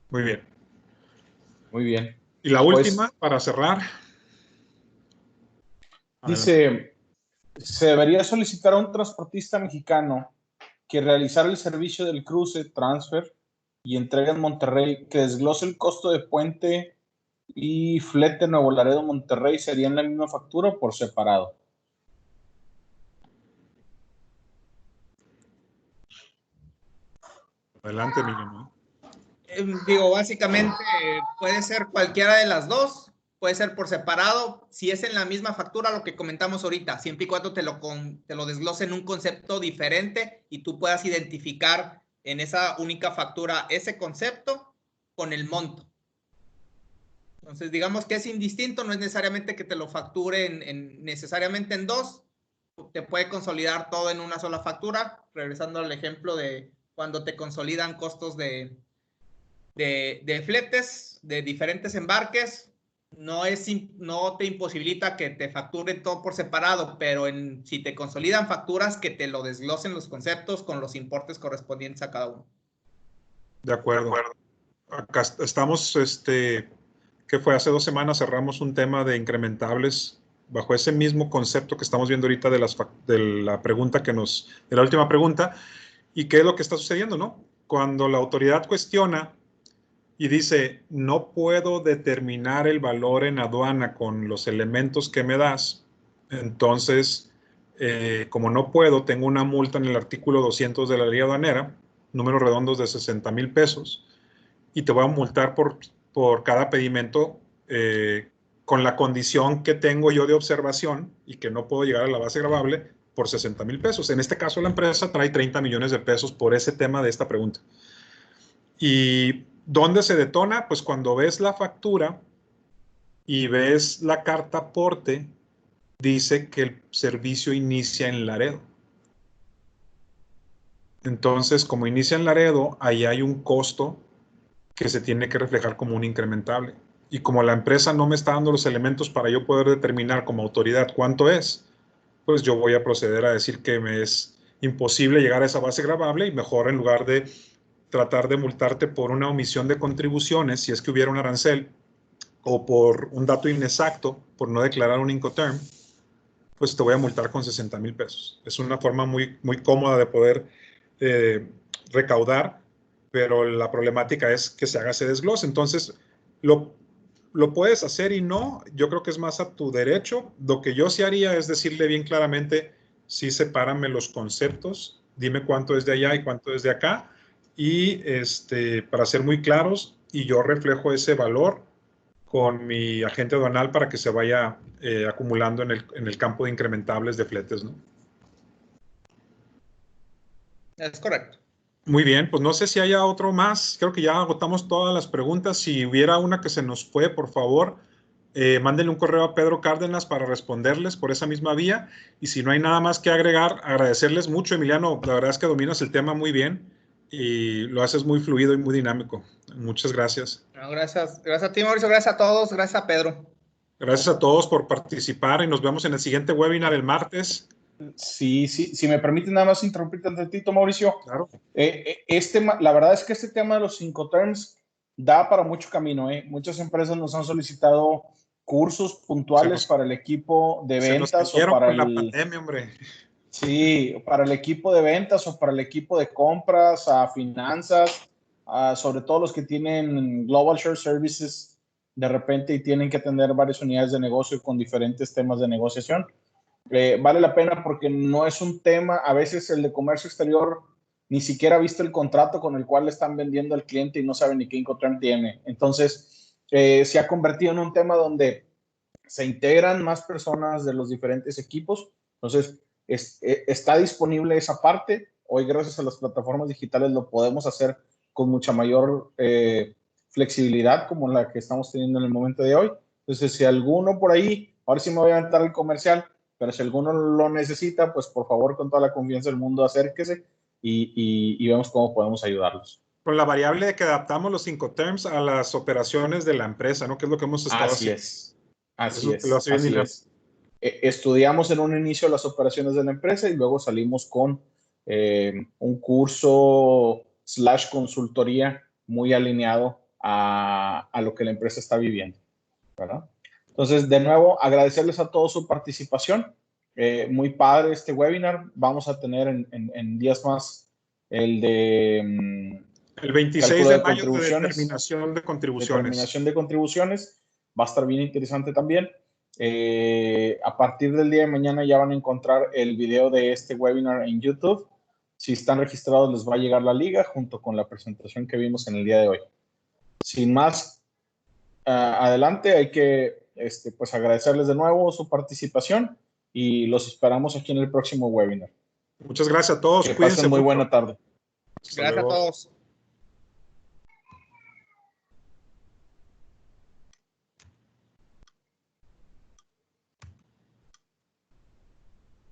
Muy bien. Muy bien. Y la última, para cerrar. Dice, se debería solicitar a un transportista mexicano que realizara el servicio del cruce, transfer y entrega en Monterrey, que desglose el costo de puente y flete Nuevo Laredo Monterrey, ¿sería en la misma factura o por separado? Adelante, Miguel. Digo, básicamente puede ser cualquiera de las dos, puede ser por separado. Si es en la misma factura, lo que comentamos ahorita, siempre y cuando te lo desglose en un concepto diferente y tú puedas identificar en esa única factura ese concepto con el monto. Entonces, digamos que es indistinto, no es necesariamente que te lo facture necesariamente en dos, te puede consolidar todo en una sola factura, regresando al ejemplo de cuando te consolidan costos de fletes de diferentes embarques, no te imposibilita que te facturen todo por separado, pero si te consolidan facturas, que te lo desglosen los conceptos con los importes correspondientes a cada uno. De acuerdo. Acá estamos, que fue hace 2 semanas, cerramos un tema de incrementables bajo ese mismo concepto que estamos viendo ahorita de la pregunta de la última pregunta. ¿Y qué es lo que está sucediendo, no? Cuando la autoridad cuestiona y dice, no puedo determinar el valor en aduana con los elementos que me das, entonces, como no puedo, tengo una multa en el artículo 200 de la ley aduanera, números redondos de 60,000 pesos, y te voy a multar por cada pedimento con la condición que tengo yo de observación y que no puedo llegar a la base gravable por 60,000 pesos. En este caso, la empresa trae 30 millones de pesos por ese tema de esta pregunta. ¿Y dónde se detona? Pues cuando ves la factura y ves la carta aporte, dice que el servicio inicia en Laredo. Entonces, como inicia en Laredo, ahí hay un costo que se tiene que reflejar como un incrementable. Y como la empresa no me está dando los elementos para yo poder determinar como autoridad cuánto es, pues yo voy a proceder a decir que me es imposible llegar a esa base gravable y mejor, en lugar de tratar de multarte por una omisión de contribuciones, si es que hubiera un arancel, o por un dato inexacto, por no declarar un Incoterm, pues te voy a multar con 60,000 pesos. Es una forma muy, muy cómoda de poder recaudar, pero la problemática es que se haga ese desglose. Entonces, lo puedes hacer y no, yo creo que es más a tu derecho. Lo que yo sí haría es decirle bien claramente, sí, sepárame los conceptos, dime cuánto es de allá y cuánto es de acá, y para ser muy claros, y yo reflejo ese valor con mi agente aduanal para que se vaya acumulando en el campo de incrementables de fletes, ¿no? Es correcto. Muy bien, pues no sé si haya otro más. Creo que ya agotamos todas las preguntas. Si hubiera una que se nos fue, por favor, mándenle un correo a Pedro Cárdenas para responderles por esa misma vía. Y si no hay nada más que agregar, agradecerles mucho, Emiliano. La verdad es que dominas el tema muy bien y lo haces muy fluido y muy dinámico. Muchas gracias. No, gracias a ti, Mauricio. Gracias a todos. Gracias a Pedro. Gracias a todos por participar y nos vemos en el siguiente webinar el martes. Sí, si me permiten nada más interrumpirte un tantito, Mauricio. Claro. La verdad es que este tema de los Incoterms da para mucho camino. Muchas empresas nos han solicitado cursos puntuales para el equipo de ventas o para la pandemia, hombre. Sí, para el equipo de ventas o para el equipo de compras, a finanzas, sobre todo los que tienen Global Share Services de repente y tienen que atender varias unidades de negocio con diferentes temas de negociación. Vale la pena porque no es un tema, a veces el de comercio exterior ni siquiera ha visto el contrato con el cual le están vendiendo al cliente y no sabe ni qué Incoterm tiene. Entonces, se ha convertido en un tema donde se integran más personas de los diferentes equipos. Entonces, está disponible esa parte. Hoy, gracias a las plataformas digitales, lo podemos hacer con mucha mayor flexibilidad como la que estamos teniendo en el momento de hoy. Entonces, si alguno por ahí, ahora sí me voy a aventar el comercial, pero si alguno lo necesita, pues por favor, con toda la confianza del mundo, acérquese y vemos cómo podemos ayudarlos. Con la variable de que adaptamos los Incoterms a las operaciones de la empresa, ¿no? Que es lo que hemos estado haciendo. Así es. Estudiamos en un inicio las operaciones de la empresa y luego salimos con un curso / consultoría muy alineado a lo que la empresa está viviendo, ¿verdad? Entonces, de nuevo, agradecerles a todos su participación. Muy padre este webinar. Vamos a tener en días más el de... el 26 de mayo de determinación de contribuciones. Determinación de contribuciones. Va a estar bien interesante también. A partir del día de mañana ya van a encontrar el video de este webinar en YouTube. Si están registrados les va a llegar la liga junto con la presentación que vimos en el día de hoy. Sin más, adelante, hay que pues agradecerles de nuevo su participación y los esperamos aquí en el próximo webinar. Muchas gracias a todos. Que pasen muy buena tarde. Gracias a todos.